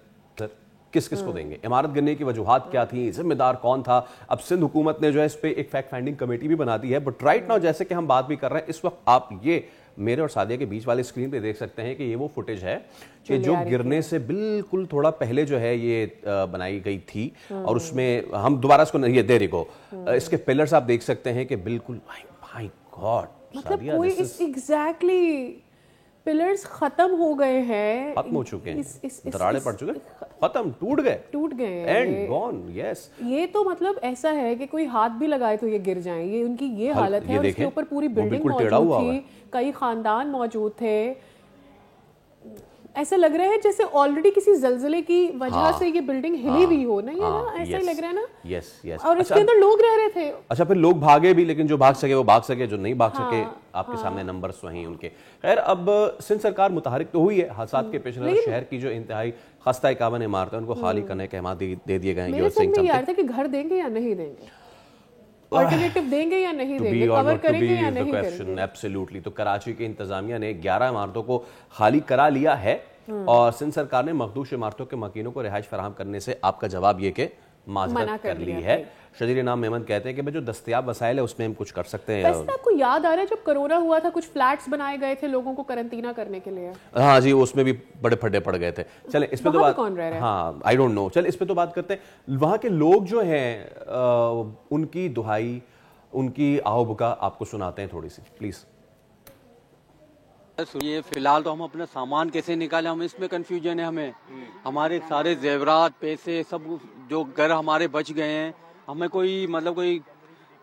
Speaker 1: کس کو دیں گے؟ عمارت گرنے کی وجوہات کیا تھیں؟ ذمہ دار کون تھا؟ اب سندھ حکومت نے جو ہے اس پہ ایک فیکٹ فائنڈنگ کمیٹی بھی بنا دی ہے. بٹ رائٹ ناؤ جیسے کہ ہم بات بھی کر رہے ہیں اس وقت، آپ یہ میرے اور سعدیہ کے بیچ والے اسکرین پہ دیکھ سکتے ہیں کہ یہ وہ فوٹیج ہے کہ جو گرنے سے بالکل تھوڑا پہلے جو ہے یہ بنائی گئی تھی. اور اس میں ہم دوبارہ اس کو یہ دے رہے اس کے پلرز آپ دیکھ سکتے ہیں کہ بالکل مائی گاڈ،
Speaker 6: مطلب کوئی ایگزیکٹلی پلرز ختم ہو گئے ہیں،
Speaker 1: ختم ہو چکے ہیں، دراڑیں پڑ چکے، ختم، ٹوٹ گئے اینڈ گون. یس،
Speaker 6: یہ تو مطلب ایسا ہے کہ کوئی ہاتھ بھی لگائے تو یہ گر جائیں. یہ ان کی یہ حالت ہے. اور اس کے اوپر پوری بلڈنگ موجود تھی، کئی خاندان موجود تھے. ایسا لگ رہا ہے جیسے آلریڈی کسی زلزلے کی وجہ سے یہ بلڈنگ ہلی ہوئی ہو. نہیں ہے نا، ایسا ہی لگ رہا ہے نا.
Speaker 1: یس یس.
Speaker 6: اور اس کے اندر لوگ رہ رہے تھے.
Speaker 1: اچھا پھر لوگ بھاگے بھی، لیکن جو بھاگ سکے وہ بھاگ سکے، جو نہیں بھاگ سکے آپ کے سامنے نمبرز وہیں ان کے. خیر، اب سندھ سرکار متحرک تو ہوئی ہے حادثات کے پیش نظر. شہر کی جو انتہائی خستہ 51 عمارتیں ان کو خالی کرنے کے احکامات دے دیے گئے ہیں.
Speaker 6: میرے سمجھ میں یہ آ رہا تھا کہ گھر دیں گے یا نہیں دیں گے، آلٹرنیٹو دیں گے یا نہیں دیں گے، کور کریں گے یا نہیں کریں گے.
Speaker 1: ایبسلیوٹلی. تو کراچی کی انتظامیہ نے 11 عمارتوں کو خالی کرا لیا ہے اور سندھ سرکار نے مخدوش عمارتوں کے مکینوں کو رہائش فراہم کرنے سے آپ کا جواب یہ کہ معذرت کر لی ہے. شجر نام محمد کہتے ہیں کہ جو دستیاب وسائل ہے اس میں ہم کچھ کر سکتے ہیں.
Speaker 6: ویسے آپ کو یاد آ رہا ہے جب کرونا ہوا تھا کچھ فلیٹس بنائے گئے تھے لوگوں کو قرنطینہ کرنے کے لیے؟
Speaker 1: ہاں جی، اس میں بھی بڑے پھڈے پڑ گئے تھے. چلیں اس پہ تو بات،
Speaker 6: کون رہ رہا ہے؟
Speaker 1: ہاں آئی ڈونٹ نو. چل اس پہ تو بات کرتے ہیں. وہاں کے لوگ جو ہیں ان کی دہائی، ان کی آہو بکا آپ کو سناتے ہیں تھوڑی سی پلیز.
Speaker 7: یہ فی الحال تو ہم اپنا سامان کیسے نکالیں، ہم اس میں کنفیوژن ہے. ہمیں ہمارے سارے زیورات، پیسے، سب جو گھر ہمارے بچ گئے ہیں، ہمیں کوئی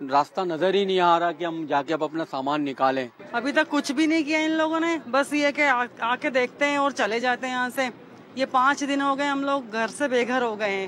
Speaker 7: راستہ نظر ہی نہیں آ رہا کہ ہم جا کے اب اپنا سامان نکالیں.
Speaker 8: ابھی تک کچھ بھی نہیں کیا ان لوگوں نے، بس یہ کہ آ کے دیکھتے ہیں اور چلے جاتے ہیں یہاں سے. یہ 5 دن ہو گئے ہم لوگ گھر سے بے گھر ہو گئے ہیں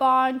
Speaker 6: 5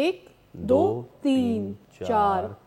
Speaker 6: 1 2 3 4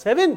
Speaker 1: 7,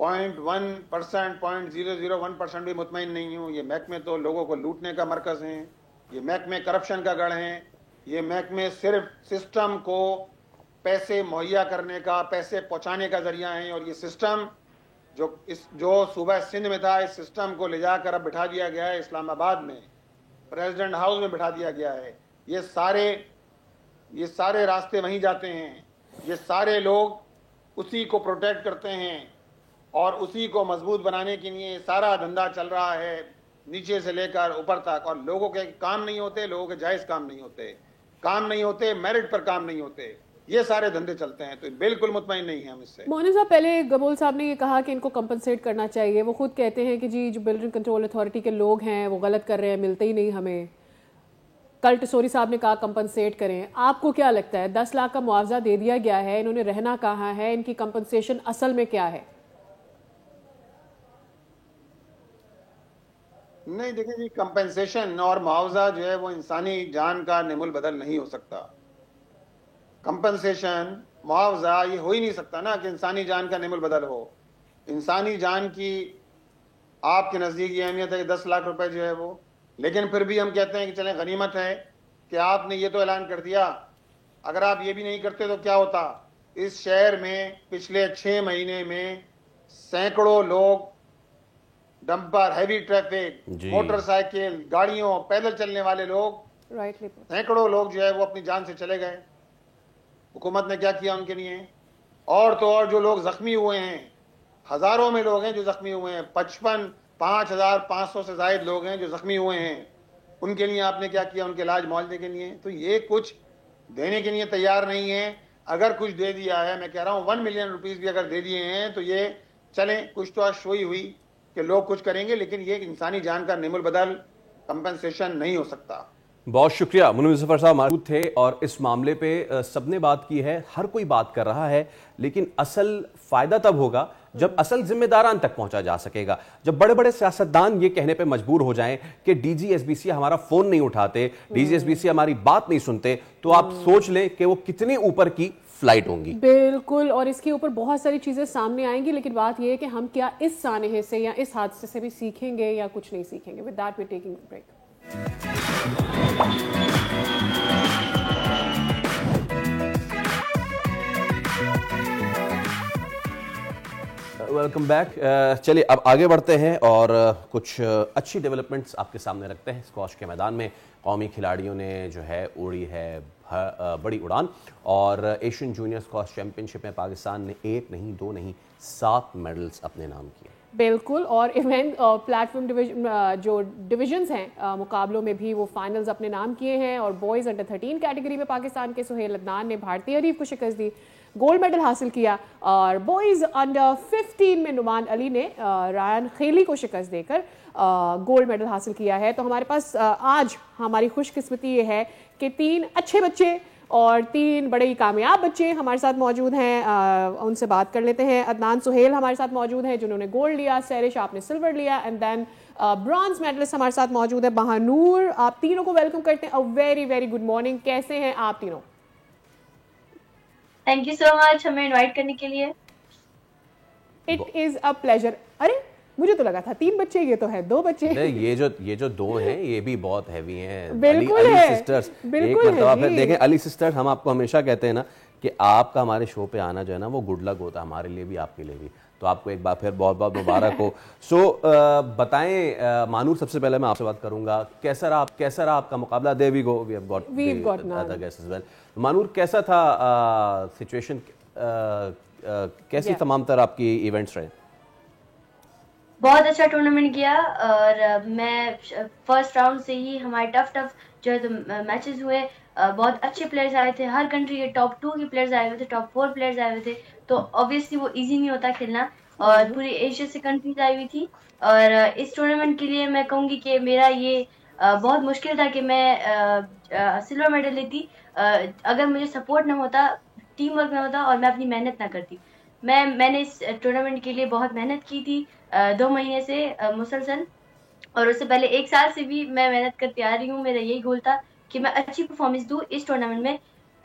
Speaker 3: 0.1%, 0.001% بھی مطمئن نہیں ہوں. یہ محکمے تو لوگوں کو لوٹنے کا مرکز ہیں, یہ محکمے کرپشن کا گڑھ ہیں, یہ محکمے صرف سسٹم کو پیسے مہیا کرنے کا, پیسے پہنچانے کا ذریعہ ہیں. اور یہ سسٹم جو صوبہ سندھ میں تھا, اس سسٹم کو لے جا کر اب بٹھا دیا گیا ہے اسلام آباد میں, پریزیڈنٹ ہاؤس میں بٹھا دیا گیا ہے. یہ سارے راستے وہیں جاتے ہیں, یہ سارے لوگ اسی کو پروٹیکٹ کرتے ہیں, اور اسی کو مضبوط بنانے کے لیے سارا دھندا چل رہا ہے نیچے سے لے کر اوپر تک. اور لوگوں کے کام نہیں ہوتے, لوگوں کے جائز کام نہیں ہوتے, میرٹ پر کام نہیں ہوتے, یہ سارے دھندے چلتے ہیں. تو بالکل مطمئن نہیں ہیں ہم اس سے.
Speaker 6: مونا صاحب, پہلے گبول صاحب نے یہ کہا کہ ان کو کمپنسیٹ کرنا چاہیے. وہ خود کہتے ہیں کہ جی جو بلڈنگ کنٹرول اتھارٹی کے لوگ ہیں وہ غلط کر رہے ہیں, ملتے ہی نہیں ہمیں. کل ٹسوری صاحب نے کہا کمپنسیٹ کریں. آپ کو کیا لگتا ہے 10 لاکھ کا معاوضہ دے دیا گیا ہے, انہوں نے رہنا کہاں ہے, ان کی کمپنسیشن اصل میں کیا ہے؟
Speaker 3: نہیں دیکھیں جی, کمپنسیشن اور معاوضہ جو ہے وہ انسانی جان کا نیم البدل نہیں ہو سکتا. کمپنسیشن معاوضہ یہ ہو ہی نہیں سکتا نا کہ انسانی جان کا نیم البدل ہو. انسانی جان کی آپ کے نزدیک یہ اہمیت ہے کہ 10 لاکھ روپے جو ہے وہ, لیکن پھر بھی ہم کہتے ہیں کہ چلیں غنیمت ہے کہ آپ نے یہ تو اعلان کر دیا. اگر آپ یہ بھی نہیں کرتے تو کیا ہوتا؟ اس شہر میں پچھلے 6 مہینے میں سینکڑوں لوگ, dumper, heavy traffic, motor cycle, گاڑیوں, پیدل چلنے والے لوگ, سینکڑوں لوگ جو ہے وہ اپنی جان سے چلے گئے. حکومت نے کیا کیا ان کے لیے؟ اور تو اور جو لوگ زخمی ہوئے ہیں, ہزاروں میں لوگ ہیں جو زخمی ہوئے ہیں, 5,500 سے زائد لوگ ہیں جو زخمی ہوئے ہیں, ان کے لیے آپ نے کیا کیا؟ ان کے علاج معالجے کے لیے. تو یہ کچھ دینے کے لیے تیار نہیں ہے. اگر کچھ دے دیا ہے, میں کہہ رہا ہوں 1 ملین روپیز بھی اگر دے دیے ہیں تو یہ چلیں, کچھ تو شوئی ہوئی کہ لوگ کچھ کریں گے, لیکن یہ انسانی جان کا نیم البدل کمپنسیشن نہیں ہو سکتا.
Speaker 1: بہت شکریہ. منیر ظفر صاحب موجود تھے اور اس معاملے پہ سب نے بات کی ہے, ہر کوئی بات کر رہا ہے, لیکن اصل فائدہ تب ہوگا جب اصل ذمہ داران تک پہنچا جا سکے گا. جب بڑے بڑے سیاستدان یہ کہنے پہ مجبور ہو جائیں کہ D G S B C ہمارا فون نہیں اٹھاتے, D G S B C ہماری بات نہیں سنتے, تو آپ سوچ لیں کہ وہ کتنی اوپر کی فلائٹ ہوں گی. بالکل, اور اس کے اوپر بہت ساری چیزیں سامنے آئیں گی, لیکن بات یہ ہے کہ ہم کیا اس سانحے سے یا اس حادثے سے بھی سیکھیں گے یا کچھ نہیں سیکھیں گے. With that we're taking a break. Welcome back. چلیے اب آگے بڑھتے ہیں اور کچھ اچھی ڈیولپمنٹس آپ کے سامنے رکھتے ہیں. اسکواش کے میدان میں قومی کھلاڑیوں نے جو ہے اڑی ہے بڑی اڑان, اور ایشین جونیئر اسکواش چیمپئن شپ میں پاکستان نے 1 نہیں 2 نہیں 7 میڈلز اپنے نام کیے. بالکل, اور ایونٹ پلیٹ فارم جو ڈویژنز ہیں مقابلوں میں بھی وہ فائنلز اپنے نام کیے ہیں. اور بوائز انڈر 13 کیٹیگری میں پاکستان کے سہیل عدنان نے بھارتی حریف کو شکست دی, گولڈ میڈل حاصل کیا. اور بوائز انڈر 15 میں نعمان علی نے رایان خیلی کو شکست دے کر گولڈ میڈل حاصل کیا ہے. تو ہمارے پاس آج ہماری خوش قسمتی یہ ہے کہ 3 اچھے بچے اور 3 بڑے ہی کامیاب بچے ہمارے ساتھ موجود ہیں. ان سے بات کر لیتے ہیں. عدنان سہیل ہمارے ساتھ موجود ہیں جنہوں نے گولڈ لیا, سیرش آپ نے سلور لیا, اینڈ دین برانز میڈلسٹ ہمارے ساتھ موجود ہے بہانور. آپ تینوں کو ویلکم کرتے ہیں. ویری ویری گڈ مارننگ, کیسے ہیں آپ تینوں؟
Speaker 4: تھینک یو سو مچ ہمیں انوائٹ کرنے کے لیے.
Speaker 6: It is a pleasure. ارے مجھے تو لگا تھا 3 بچے, یہ تو ہے 2 بچے.
Speaker 1: یہ جو 2 ہیں یہ بھی بہت ہیوی ہیں.
Speaker 6: بالکل
Speaker 1: علی
Speaker 6: ہے,
Speaker 1: سسٹرز.
Speaker 6: بالکل
Speaker 1: ایک مرتبہ پھر دیکھیں علی سسٹر, ہم آپ کو ہمیشہ کہتے ہیں نا کہ آپ کا ہمارے شو پہ آنا جو ہے نا وہ گڈ لک ہوتا ہے ہمارے لیے بھی, آپ کے لیے بھی. تو آپ کو ایک بار پھر بہت بہت مبارک ہو. سو بتائیں مانور, سب سے پہلے میں آپ سے بات کروں گا, کیسا رہا آپ کا مقابلہ؟ There we go, we have got other guests as well. Manoor, کیسا تھا سچویشن, کیسی تمام تر آپ کی ایونٹس رہے؟
Speaker 4: بہت اچھا ٹورنامنٹ گیا, اور میں فرسٹ راؤنڈ سے ہی ہمارے ٹف جو ہے تو میچز ہوئے. بہت اچھے پلیئرز آئے تھے, ہر کنٹری کے ٹاپ 2 کے پلیئرز آئے ہوئے تھے, ٹاپ 4 پلیئرز آئے ہوئے تھے. تو آبویسلی وہ ایزی نہیں ہوتا کھیلنا, اور پوری ایشیا سے کنٹریز آئی ہوئی تھی. اور اس ٹورنامنٹ کے لیے میں کہوں گی کہ میرا یہ بہت مشکل تھا کہ میں سلور میڈل لیتی اگر مجھے سپورٹ نہ ہوتا, ٹیم ورک نہ ہوتا, اور میں اپنی محنت نہ کرتی. میں نے اس ٹورنامنٹ کے لیے بہت محنت کی تھی 2 مہینے سے مسلسل, اور اس سے پہلے 1 سال سے بھی میں محنت کرتی آ رہی ہوں. میرا یہی گول تھا کہ میں اچھی پرفارمنس دوں اس ٹورنامنٹ میں.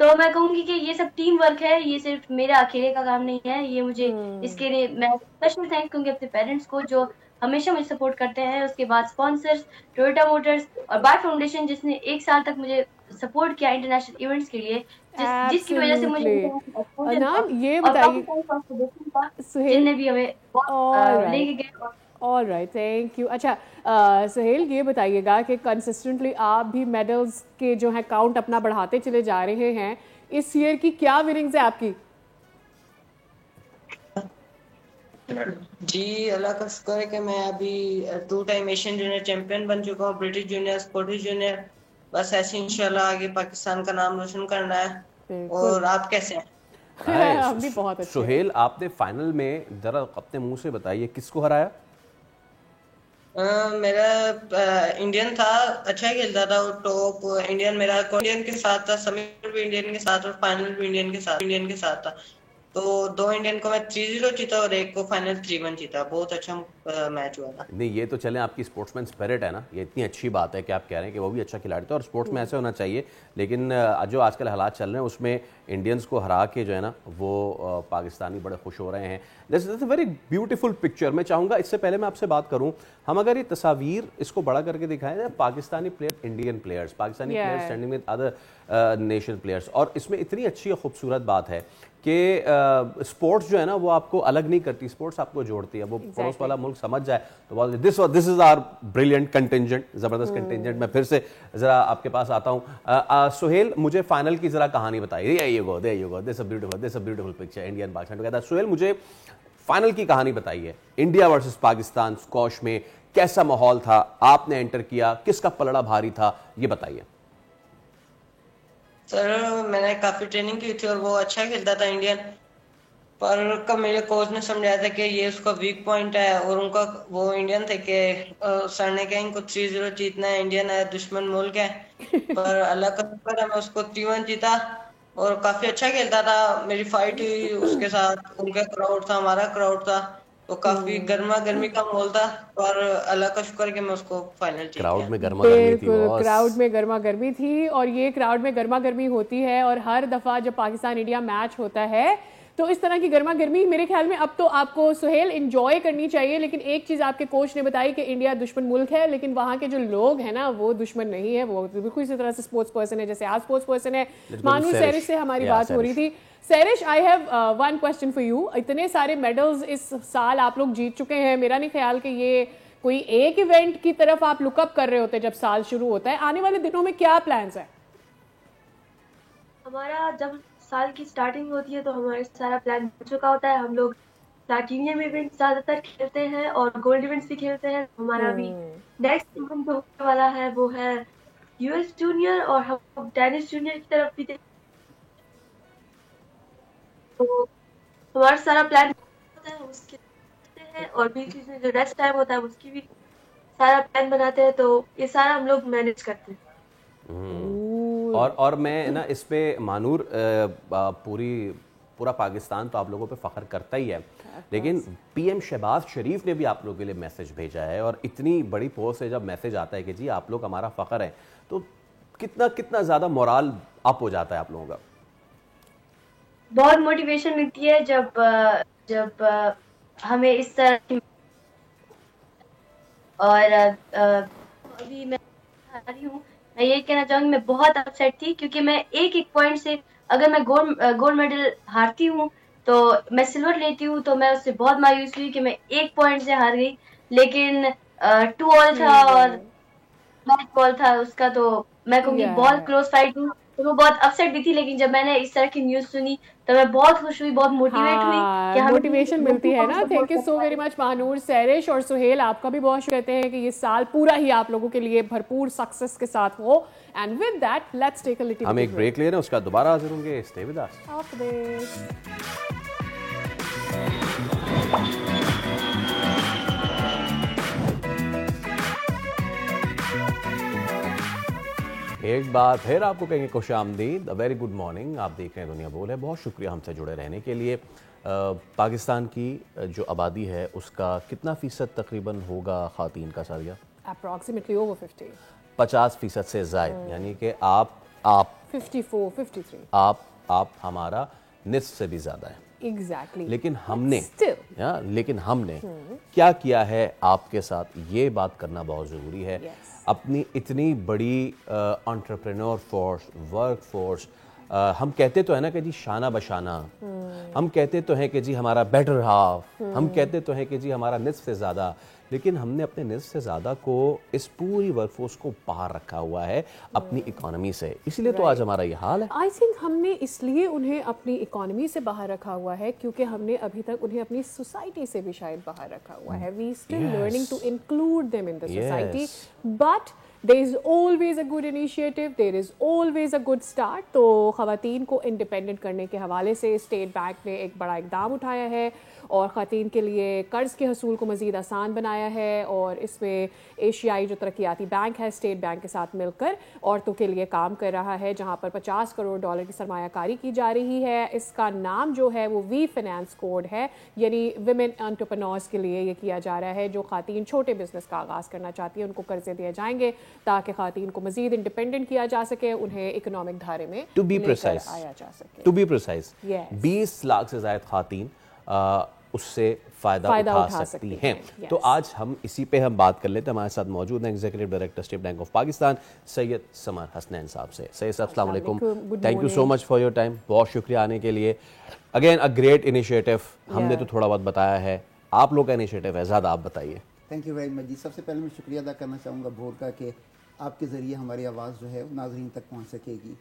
Speaker 4: تو میں کہوں گی کہ یہ سب ٹیم ورک ہے, یہ صرف میرا اکیلے کا کام نہیں ہے. یہ مجھے اس کے لیے میں اسپیشل تھینک کروں گی اپنے پیرنٹس کو جو ہمیشہ مجھے سپورٹ کرتے ہیں. اس کے بعد اسپانسرز, ٹویوٹا موٹرز اور بار فاؤنڈیشن جس نے 1 سال تک مجھے سپورٹ کیا انٹرنیشنل ایونٹس کے لیے, جس کی وجہ سے مجھے
Speaker 6: یہ بتائیے
Speaker 4: جن نے بھی ہمیں لے کے گئے.
Speaker 6: All right, thank you. اچھا سہیل, یہ بتائیے گا کہ کنسسٹنٹلی آپ بھی میڈلز کے جو ہیں کاؤنٹ اپنا بڑھاتے چلے جا رہے ہیں. اس ایئر کی کیا وننگز ہے آپ کی؟
Speaker 9: جی اللہ کا شکر ہے کہ میں ابھی 2 ٹائم ایشین جونیئر چیمپئن بن چکا ہوں, برٹش جونیئر, اسکاٹش جونیئر. بس ایسے انشاءاللہ آگے پاکستان کا نام روشن کرنا ہے. اور آپ کیسے ہیں؟
Speaker 6: ہم بھی بہت اچھے.
Speaker 1: سہیل, آپ نے فائنل میں ذرا اپنے منہ سے بتائیے کس کو ہرایا؟
Speaker 9: میرا انڈین تھا, اچھا کھیلتا تھا, ٹاپ انڈین میرا انڈین کے ساتھ تھا, سیمی بھی انڈین کے ساتھ اور فائنل بھی انڈین کے ساتھ تھا. تو 2 انڈین کو میں 3-0 جیتا اور 1 کو فائنل 3-1 جیتا. بہت اچھا میچ ہوا تھا.
Speaker 1: نہیں, یہ تو چلیں آپ کی اسپورٹس مین اسپرٹ ہے نا, یہ اتنی اچھی بات ہے کہ آپ کہہ رہے ہیں کہ وہ بھی اچھا کھلاڑی تھا, اور اسپورٹس میں ایسے ہونا چاہیے. لیکن جو آج کل حالات چل رہے ہیں اس میں انڈینز کو ہرا کے جو ہے نا وہ پاکستانی بڑے خوش ہو رہے ہیں. دس از اے ویری بیوٹیفل پکچر. میں چاہوں گا اس سے پہلے میں آپ سے بات کروں, ہم اگر یہ تصاویر اس کو بڑا کر کے دکھائیں نا, Pakistani player, Indian players, Pakistani player standing with other national players, اور اس میں اتنی اچھی اور خوبصورت بات ہے کہ اسپورٹس جو ہے نا وہ آپ کو الگ نہیں کرتی, اسپورٹس آپ کو جوڑتی ہے. وہ پڑوس والا ملک سمجھ جائے تو دس از آر بریلینٹ کنٹینجنٹ, زبردست کنٹینجنٹ. میں پھر سے ذرا آپ کے پاس آتا ہوں. سہیل, مجھے فائنل کی ذرا کہانی بتائیے. This a beautiful picture, Indian Pakistan کہتا ہے. سہیل, مجھے فائنل کی کہانی بتائیے. انڈیا ورسز پاکستان اسکواش میں کیسا ماحول تھا, آپ نے انٹر کیا, کس کا پلڑا بھاری تھا, یہ بتائیے.
Speaker 9: سر میں نے کافی ٹریننگ کی تھی اور وہ اچھا کھیلتا تھا انڈین, پر کب میرے کوچ نے سمجھایا تھا کہ یہ اس کا ویک پوائنٹ ہے, اور ان کا وہ انڈین تھے کہ سر نے کہا ان کو 3-0 جیتنا ہے, انڈین ہے, دشمن ملک ہے. پر اللہ کا شکر ہے میں اس کو 3-1 جیتا اور کافی اچھا کھیلتا تھا. میری فائٹ ہوئی اس کے ساتھ, ان کا کراؤڈ تھا, ہمارا کراؤڈ تھا, تو کافی گرما گرمی کا ماحول تھا. اور اللہ کا شکر ہے کہ میں اس کو فائنل جیت گیا.
Speaker 1: کراؤڈ میں گرما گرمی تھی,
Speaker 6: کراؤڈ میں گرما گرمی تھی, اور یہ کراؤڈ میں گرما گرمی ہوتی ہے. اور ہر دفعہ جب پاکستان انڈیا میچ ہوتا ہے تو اس طرح کی گرما گرمی میرے خیال میں اب تو آپ کو سہیل انجوائے کرنی چاہیے. لیکن ایک چیز آپ کے کوچ نے بتائی کہ انڈیا دشمن ملک ہے, لیکن وہاں کے جو لوگ ہیں نا وہ دشمن نہیں ہے, وہ بالکل اسی طرح سے اسپورٹس پرسن ہے جیسے آپ اسپورٹس پرسن ہے. مانو سیرش سے ہماری بات ہو رہی تھی. Sirish, I have one question for you. اتنے سارے میڈلز اس سال آپ لوگ جیت چکے ہیں, میرا نہیں خیال کہ یہ کوئی ایک ایونٹ کی طرف آپ لک اپ کر رہے ہوتے جب سال شروع ہوتا ہے. آنے والے دنوں میں کیا پلانز ہیں؟
Speaker 4: ہمارا جب سال کی سٹارٹنگ ہوتی ہے تو ہمارا سارا پلان بن چکا ہوتا ہے. ہم لوگ پلاٹینیم ایونٹ زیادہ تر کھیلتے ہیں اور گولڈ ایونٹس بھی کھیلتے ہیں. ہمارا بھی نیکسٹ ایونٹ جو ہونے والا ہے وہ ہے US جونیئر, اور ہم ٹینس جونیئر کی طرف بھی تو ہمارا سارا پلان ہوتا ہے اس کے ہیں, اور بیچ میں جو ریسٹ ٹائم ہوتا ہے اس کی بھی سارا پلان بناتے ہیں. تو یہ سارا ہم لوگ مینیج کرتے ہیں.
Speaker 1: اور میں نا اس پہ مانور پورا پاکستان تو آپ لوگوں پہ فخر کرتا ہی ہے, لیکن پی ایم شہباز شریف نے بھی آپ لوگوں کے لیے میسج بھیجا ہے, اور اتنی بڑی پوسٹ سے جب میسج آتا ہے کہ جی آپ لوگ ہمارا فخر ہے, تو کتنا زیادہ مورال اپ ہو جاتا ہے آپ لوگوں کا.
Speaker 4: بہت موٹیویشن ملتی ہے جب ہمیں اس طرح کی, اور ابھی میں آ رہی ہوں, میں یہ کہنا چاہوں گی میں بہت اپسیٹ تھی کیونکہ میں ایک پوائنٹ سے اگر میں گولڈ میڈل ہارتی ہوں تو میں سلور لیتی ہوں تو میں اس سے بہت مایوس ہوئی کہ میں 1 پوائنٹ سے ہار گئی. لیکن 2 آل تھا اور بلیک بال تھا اس کا, تو میں کہوں گی بہت کلوز فائٹ ہوئی, تو وہ بہت اپسیٹ بھی تھی. لیکن جب میں نے اس طرح کی نیوز سنی تو میں بہت خوش ہوئی, بہت موٹیویٹ ہوئی کہ
Speaker 6: موٹیویشن ملتی ہے نا. Thank you so very much Manoor, Sirish اور سہیل, آپ کا بھی بہت شکریہ کہتے ہیں کہ یہ سال پورا ہی آپ لوگوں کے لیے بھرپور سکسیس کے ساتھ ہو. And with that let's take a little
Speaker 1: ہم ایک بریک لے رہے ہیں, اس کا دوبارہ حاضر ہوں گے. Stay with us. ایک بار پھر آپ کو کہیں گے خوش آمدید, ویری گڈ مارننگ. آپ دیکھ رہے ہیں دنیا بول ہے. بہت شکریہ ہم سے جڑے رہنے کے لیے. پاکستان کی جو آبادی ہے اس کا کتنا فیصد تقریباً ہوگا خواتین کا سالیہ؟
Speaker 6: Approximately over 50.
Speaker 1: 50% سے زائد, یعنی کہ آپ
Speaker 6: 54, 53
Speaker 1: آپ ہمارا نصف سے بھی زیادہ ہے
Speaker 6: ایگزیکٹلی.
Speaker 1: لیکن ہم نے کیا کیا ہے آپ کے ساتھ، یہ بات کرنا بہت ضروری ہے. اپنی اتنی بڑی انٹرپرینور فورس، ورک فورس، ہم کہتے تو ہیں نا کہ جی شانہ بشانہ، ہم کہتے تو ہیں کہ جی ہمارا بیٹر ہاف، ہم کہتے تو ہیں کہ جی ہمارا نصف سے زیادہ، لیکن ہم نے اپنے نصف سے زیادہ کو اس پوری ورک فورس کو باہر رکھا ہوا ہے اپنی اکانومی سے. اس لیے تو آج ہمارا یہ حال ہے.
Speaker 6: آئی تھنک ہم نے اس لیے انہیں اپنی اکانومی سے باہر رکھا ہوا ہے کیونکہ ہم نے ابھی تک انہیں اپنی سوسائٹی سے بھی شاید باہر رکھا ہوا ہے. We still learning to include them in the society, but there is always a good initiative, there is always a good start. تو خواتین کو انڈیپینڈنٹ کرنے کے حوالے سے اسٹیٹ بینک نے ایک بڑا اقدام اٹھایا ہے اور خواتین کے لیے قرض کے حصول کو مزید آسان بنایا ہے، اور اس میں ایشیائی جو ترقیاتی بینک ہے اسٹیٹ بینک کے ساتھ مل کر عورتوں کے لیے کام کر رہا ہے، جہاں پر $50 کروڑ کی سرمایہ کاری کی جا رہی ہے. اس کا نام جو ہے وہ وی فائنانس کوڈ ہے، یعنی ویمن انٹرپرینورز کے لیے یہ کیا جا رہا ہے. جو خواتین چھوٹے بزنس کا آغاز کرنا چاہتی ہیں ان کو قرضے دیے جائیں گے تاکہ خواتین کو مزید انڈیپینڈنٹ کیا جا سکے، انہیں اکنامک دھارے میں لے کر آیا جا سکے.
Speaker 1: ٹو بی پریسائز 20 لاکھ سے زائد خواتین اس سے فائدہ اٹھا سکتی ہیں. تو آج ہم اسی پہ بات کر لیتے ہیں. ہمارے ساتھ موجود ہیں executive director State Bank of Pakistan Syed Samar Hasnain sahab سے. سید صاحب السلام علیکم، thank you so much for your time. بہت شکریہ آنے کے لیے. Again a great initiative. ہم نے تو تھوڑا بہت بتایا ہے، آپ لوگ کا انیشیٹو ہے، زیادہ آپ بتائیے.
Speaker 5: تھینک یو ویری مچ جی. سب سے پہلے میں شکریہ ادا کرنا چاہوں گا بھور کا کہ آپ کے ذریعے ہماری آواز جو ہے ناظرین تک پہنچ سکے گی.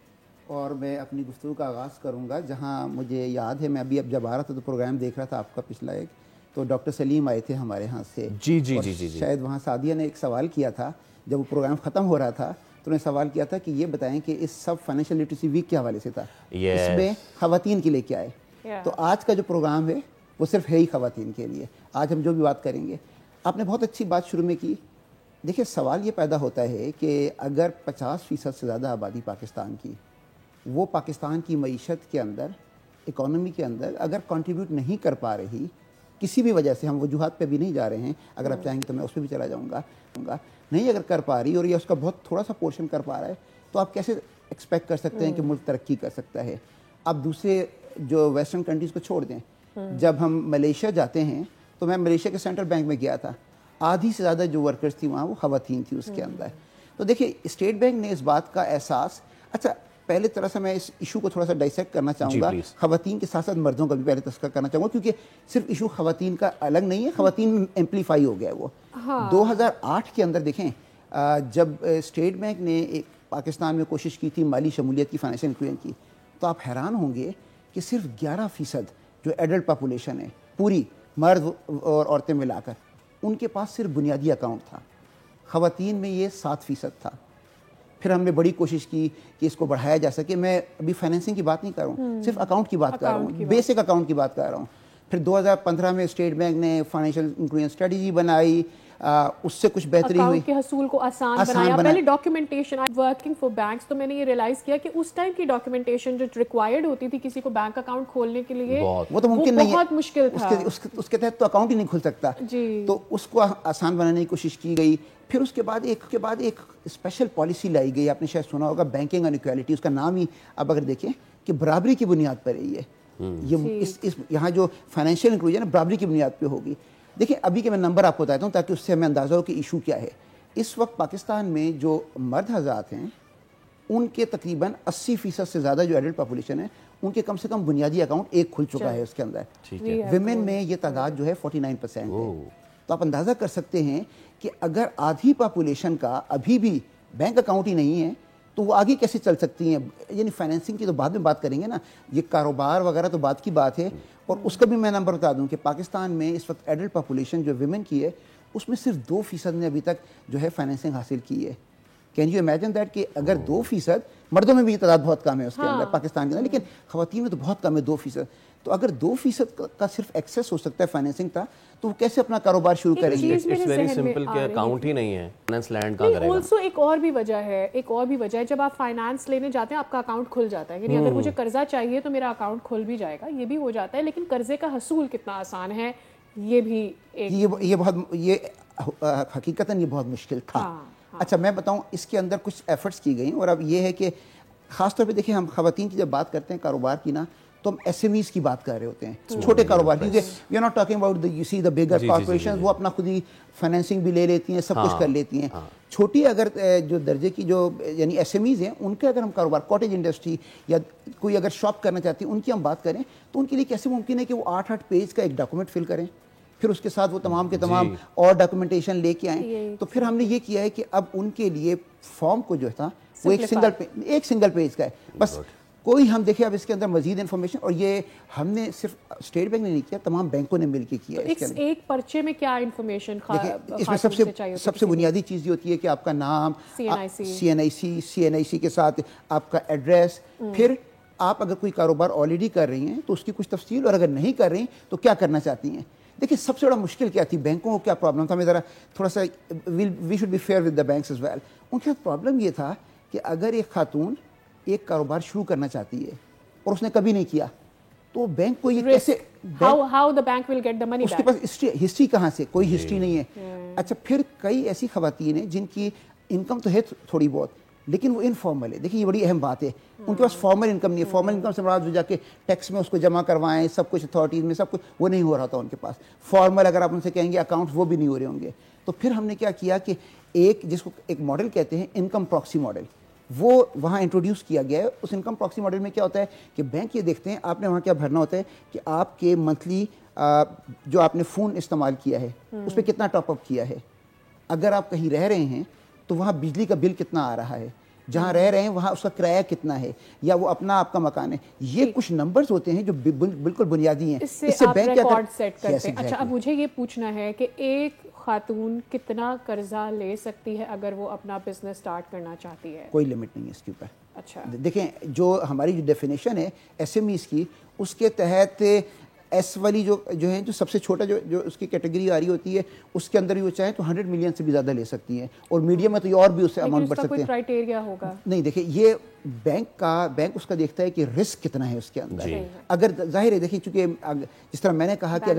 Speaker 5: اور میں اپنی گفتگو کا آغاز کروں گا جہاں مجھے یاد ہے، میں اب جب آ رہا تھا تو پروگرام دیکھ رہا تھا آپ کا پچھلا ایک، تو ڈاکٹر سلیم آئے تھے ہمارے ہاں سے. جی شاید وہاں سعدیہ نے ایک سوال کیا تھا جب وہ پروگرام ختم ہو رہا تھا، تو انہوں نے سوال کیا تھا کہ یہ بتائیں کہ اس سب فائنینشیل لٹریسی ویک کے حوالے سے تھا، اس میں خواتین کے لیے کیا ہے. تو آج کا جو پروگرام ہے وہ صرف ہے ہی خواتین کے لیے. آج ہم جو بھی بات کریں گے، آپ نے بہت اچھی بات شروع میں کی. دیکھیے سوال یہ پیدا ہوتا ہے کہ اگر 50% سے زیادہ آبادی پاکستان کی، وہ پاکستان کی معیشت کے اندر، اکانومی کے اندر اگر کنٹریبیوٹ نہیں کر پا رہی کسی بھی وجہ سے، ہم وجوہات پہ بھی نہیں جا رہے ہیں، اگر آپ چاہیں گے تو میں اس پہ بھی چلا جاؤں گا، نہیں اگر کر پا رہی اور یہ اس کا بہت تھوڑا سا پورشن کر پا رہا ہے، تو آپ کیسے ایکسپیکٹ کر سکتے ہیں کہ ملک ترقی کر سکتا ہے. آپ دوسرے جو ویسٹرن کنٹریز کو چھوڑ دیں، جب ہم ملیشیا جاتے ہیں تو میں ملیشیا کے سینٹرل بینک میں گیا تھا، آدھی سے زیادہ جو ورکرز تھی وہاں وہ خواتین تھی اس کے اندر. تو دیکھیے اسٹیٹ بینک نے اس بات کا احساس، اچھا پہلے طرح سے میں اس ایشو کو تھوڑا سا ڈائسیکٹ کرنا چاہوں گا، خواتین کے ساتھ ساتھ مردوں کا بھی پہلے تذکرہ کرنا چاہوں گا، کیونکہ صرف ایشو خواتین کا الگ نہیں ہے، خواتین ایمپلیفائی ہو گیا. وہ 2008 کے اندر دیکھیں جب اسٹیٹ بینک نے پاکستان میں کوشش کی تھی مالی شمولیت کی، فائنینشیل انکلوژن کی، تو آپ حیران ہوں گے کہ صرف 11% جو ایڈلٹ پاپولیشن ہے پوری، مرد اور عورتیں ملا کر، ان کے پاس صرف بنیادی اکاؤنٹ تھا. خواتین میں یہ 7% تھا. پھر ہم نے بڑی کوشش کی کہ اس کو بڑھایا جا سکے. میں ابھی فائنینسنگ کی بات نہیں کر رہا ہوں، صرف اکاؤنٹ کی بات کر رہا ہوں، بیسک اکاؤنٹ کی بات کر رہا ہوں. پھر 2015 میں اسٹیٹ بینک نے فائنینشیل انکلوژن اسٹریٹجی بنائی، اس سے کچھ بہتری ہوئی،
Speaker 6: اکاؤنٹ کے حصول کو آسان بنایا. پہلے ڈاکیومنٹیشن، ورکنگ فور بینکس، تو میں نے یہ ریلائز کیا کہ اس ٹائم کی ڈاکیومنٹیشن جو ریکوائرڈ ہوتی تھی کسی کو بینک اکاؤنٹ کھولنے کے لیے، وہ تو ممکن نہیں ہے، بہت مشکل تھا.
Speaker 5: اس کے تحت تو اکاؤنٹ ہی نہیں کھل سکتا. تو اس کو آسان بنانے کی کوشش کی گئی. پھر اس کے بعد ایک اسپیشل پالیسی لائی گئی، آپ نے شاید سنا ہوگا، بینکنگ ان ایکویلٹی. اس کا نام ہی اب اگر دیکھیں کہ برابری کی بنیاد پر ہے. یہ یہاں جو فائنینشیل انکلوژن ہے برابری کی بنیاد پہ ہوگی. دیکھیں ابھی کے میں نمبر آپ کو بتاتا ہوں تاکہ اس سے ہمیں اندازہ ہو کہ ایشو کیا ہے. اس وقت پاکستان میں جو مرد حضرات ہیں ان کے تقریباً 80% سے زیادہ جو ایڈلٹ پاپولیشن ہے ان کے کم سے کم بنیادی اکاؤنٹ ایک کھل چکا ہے اس کے اندر. ویمن میں یہ تعداد جو ہے 49% ہے. تو آپ اندازہ کر سکتے ہیں کہ اگر آدھی پاپولیشن کا ابھی بھی بینک اکاؤنٹ ہی نہیں ہے تو وہ آگے کیسے چل سکتی ہیں. یعنی فائنینسنگ کی تو بعد میں بات کریں گے نا، یہ کاروبار وغیرہ تو بات کی بات ہے. اور اس کا بھی میں نمبر بتا دوں کہ پاکستان میں اس وقت ایڈلٹ پاپولیشن جو ویمن کی ہے اس میں صرف 2% نے ابھی تک جو ہے فائنینسنگ حاصل کی ہے. کین یو امیجن دیٹ کہ اگر 2%، مردوں میں بھی یہ تعداد بہت کم ہے اس کے اندر پاکستان کے اندر، لیکن خواتین میں تو بہت کم ہے 2%. تو اگر 2% کا صرف ایکسیس ہو سکتا ہے فائنینسنگ کا، تو وہ کیسے اپنا کاروبار شروع کریں گے؟
Speaker 1: اٹس ویری سمپل کہ اکاؤنٹ ہی نہیں ہے، فائنانس لینڈ کہاں کرے گا.
Speaker 6: آلسو ایک اور بھی وجہ ہے، جب آپ فائنانس لینے جاتے ہیں آپ کا اکاؤنٹ کھل جاتا ہے. یعنی اگر مجھے قرضہ چاہیے تو میرا اکاؤنٹ کھل بھی جائے گا، یہ بھی ہو جاتا ہے. لیکن قرضے کا حصول کتنا آسان ہے یہ بھی
Speaker 5: یہ حقیقتاً یہ بہت مشکل تھا. اچھا میں بتاؤں اس کے اندر کچھ ایفرٹس کی گئیں، اور اب یہ ہے کہ خاص طور پہ دیکھیں ہم خواتین کی جب بات کرتے ہیں کاروبار کی نا تو ہم ایس ایم ایز کی بات کر رہے ہوتے ہیں, چھوٹے کاروبار, کیونکہ we are not talking about you see the bigger corporation, وہ اپنا خود ہی فائنینسنگ بھی لے لیتی ہیں, سب کچھ کر لیتی ہیں. چھوٹی اگر جو درجے کی جو یعنی ایس ایم ایز ہیں ان کے اگر ہم کاروبار کاٹیج انڈسٹری یا کوئی اگر شاپ کرنا چاہتی ہیں ان کی ہم بات کریں تو ان کے لیے کیسے ممکن ہے کہ وہ 8 پیج کا ایک ڈاکومنٹ فل کریں, پھر اس کے ساتھ وہ تمام کے تمام اور ڈاکومنٹیشن لے کے آئیں. تو پھر ہم نے یہ کیا ہے کہ اب ان کے لیے فارم کو جو تھا وہ ایک سنگل پیج کا ہے بس. کوئی ہم دیکھیں اب اس کے اندر مزید انفارمیشن, اور یہ ہم نے صرف اسٹیٹ بینک نے نہیں کیا, تمام بینکوں نے مل کے کیا.
Speaker 6: ایک پرچے میں کیا انفارمیشن
Speaker 5: اس میں سب سے بنیادی چیز یہ ہوتی ہے کہ آپ کا نام, سی این آئی سی کے ساتھ آپ کا ایڈریس, پھر آپ اگر کوئی کاروبار آلریڈی کر رہی ہیں تو اس کی کچھ تفصیل, اور اگر نہیں کر رہی تو کیا کرنا چاہتی ہیں. دیکھیں سب سے بڑا مشکل کیا تھی, بینکوں کو کیا پرابلم تھا, ہمیں ذرا تھوڑا سا we should be fair with the banks as well. ان کے ساتھ پرابلم یہ تھا کہ اگر ایک خاتون ایک کاروبار شروع کرنا چاہتی ہے اور اس نے کبھی نہیں کیا تو بینک کو یہ کیسے,
Speaker 6: how the bank will get the money back,
Speaker 5: اس کے پاس ہسٹری کہاں سے, کوئی ہسٹری نہیں ہے. اچھا پھر کئی ایسی خواتین ہیں جن کی انکم تو ہے تھوڑی بہت لیکن وہ انفارمل ہے. دیکھیں یہ بڑی اہم بات ہے, ان کے پاس فارمل انکم نہیں ہے. فارمل انکم سے مراد جو جا کے ٹیکس میں اس کو جمع کروائیں, سب کچھ اتھارٹیز میں سب کچھ, وہ نہیں ہو رہا تھا ان کے پاس. فارمل اگر آپ ان سے کہیں گے اکاؤنٹس, وہ بھی نہیں ہو رہے ہوں گے. تو پھر ہم نے کیا کیا کہ ایک جس کو ایک ماڈل کہتے ہیں انکم پراکسی ماڈل, وہ وہاں انٹروڈیوس کیا گیا ہے. اس انکم پراکسی ماڈل میں کیا ہوتا ہے کہ بینک یہ دیکھتے ہیں آپ نے وہاں کیا بھرنا ہوتا ہے کہ آپ کے منتھلی جو آپ نے فون استعمال کیا ہے اس پہ کتنا ٹاپ اپ کیا ہے, اگر آپ کہیں رہ رہے ہیں تو وہاں بجلی کا بل کتنا آ رہا ہے, جہاں رہ رہے ہیں وہاں اس کا کرایہ کتنا ہے, یا وہ اپنا آپ کا مکان ہے. یہ کچھ نمبرز ہوتے ہیں جو بالکل بنیادی ہیں,
Speaker 6: اس سے بینک ریکارڈ سیٹ کرتے ہیں. اچھا اب مجھے یہ پوچھنا ہے کہ ایک خاتون کتنا قرضہ لے سکتی ہے اگر وہ اپنا بزنس سٹارٹ کرنا چاہتی ہے؟
Speaker 5: کوئی لمٹ نہیں ہے اس کے اوپر.
Speaker 6: اچھا
Speaker 5: دیکھیں جو ہماری جو ڈیفینیشن ہے ایس ایم ایز کی, اس کے تحت ایس والی جو ہے جو سب سے چھوٹا جو اس کی کیٹیگری آ رہی ہوتی ہے اس کے اندر بھی وہ چاہیں تو 100 ملین سے بھی زیادہ لے سکتی ہیں, اور میڈیم میں تو یہ اور بھی اس سے اماؤنٹ بڑھ سکتے ہیں.
Speaker 6: کوئی کرائٹیریا ہوگا نہیں.
Speaker 5: دیکھیں یہ بینک اس کا دیکھتا ہے کہ رسک کتنا ہے اس کے اندر. اگر ظاہر ہے دیکھیں چونکہ جس طرح میں نے کہا کہ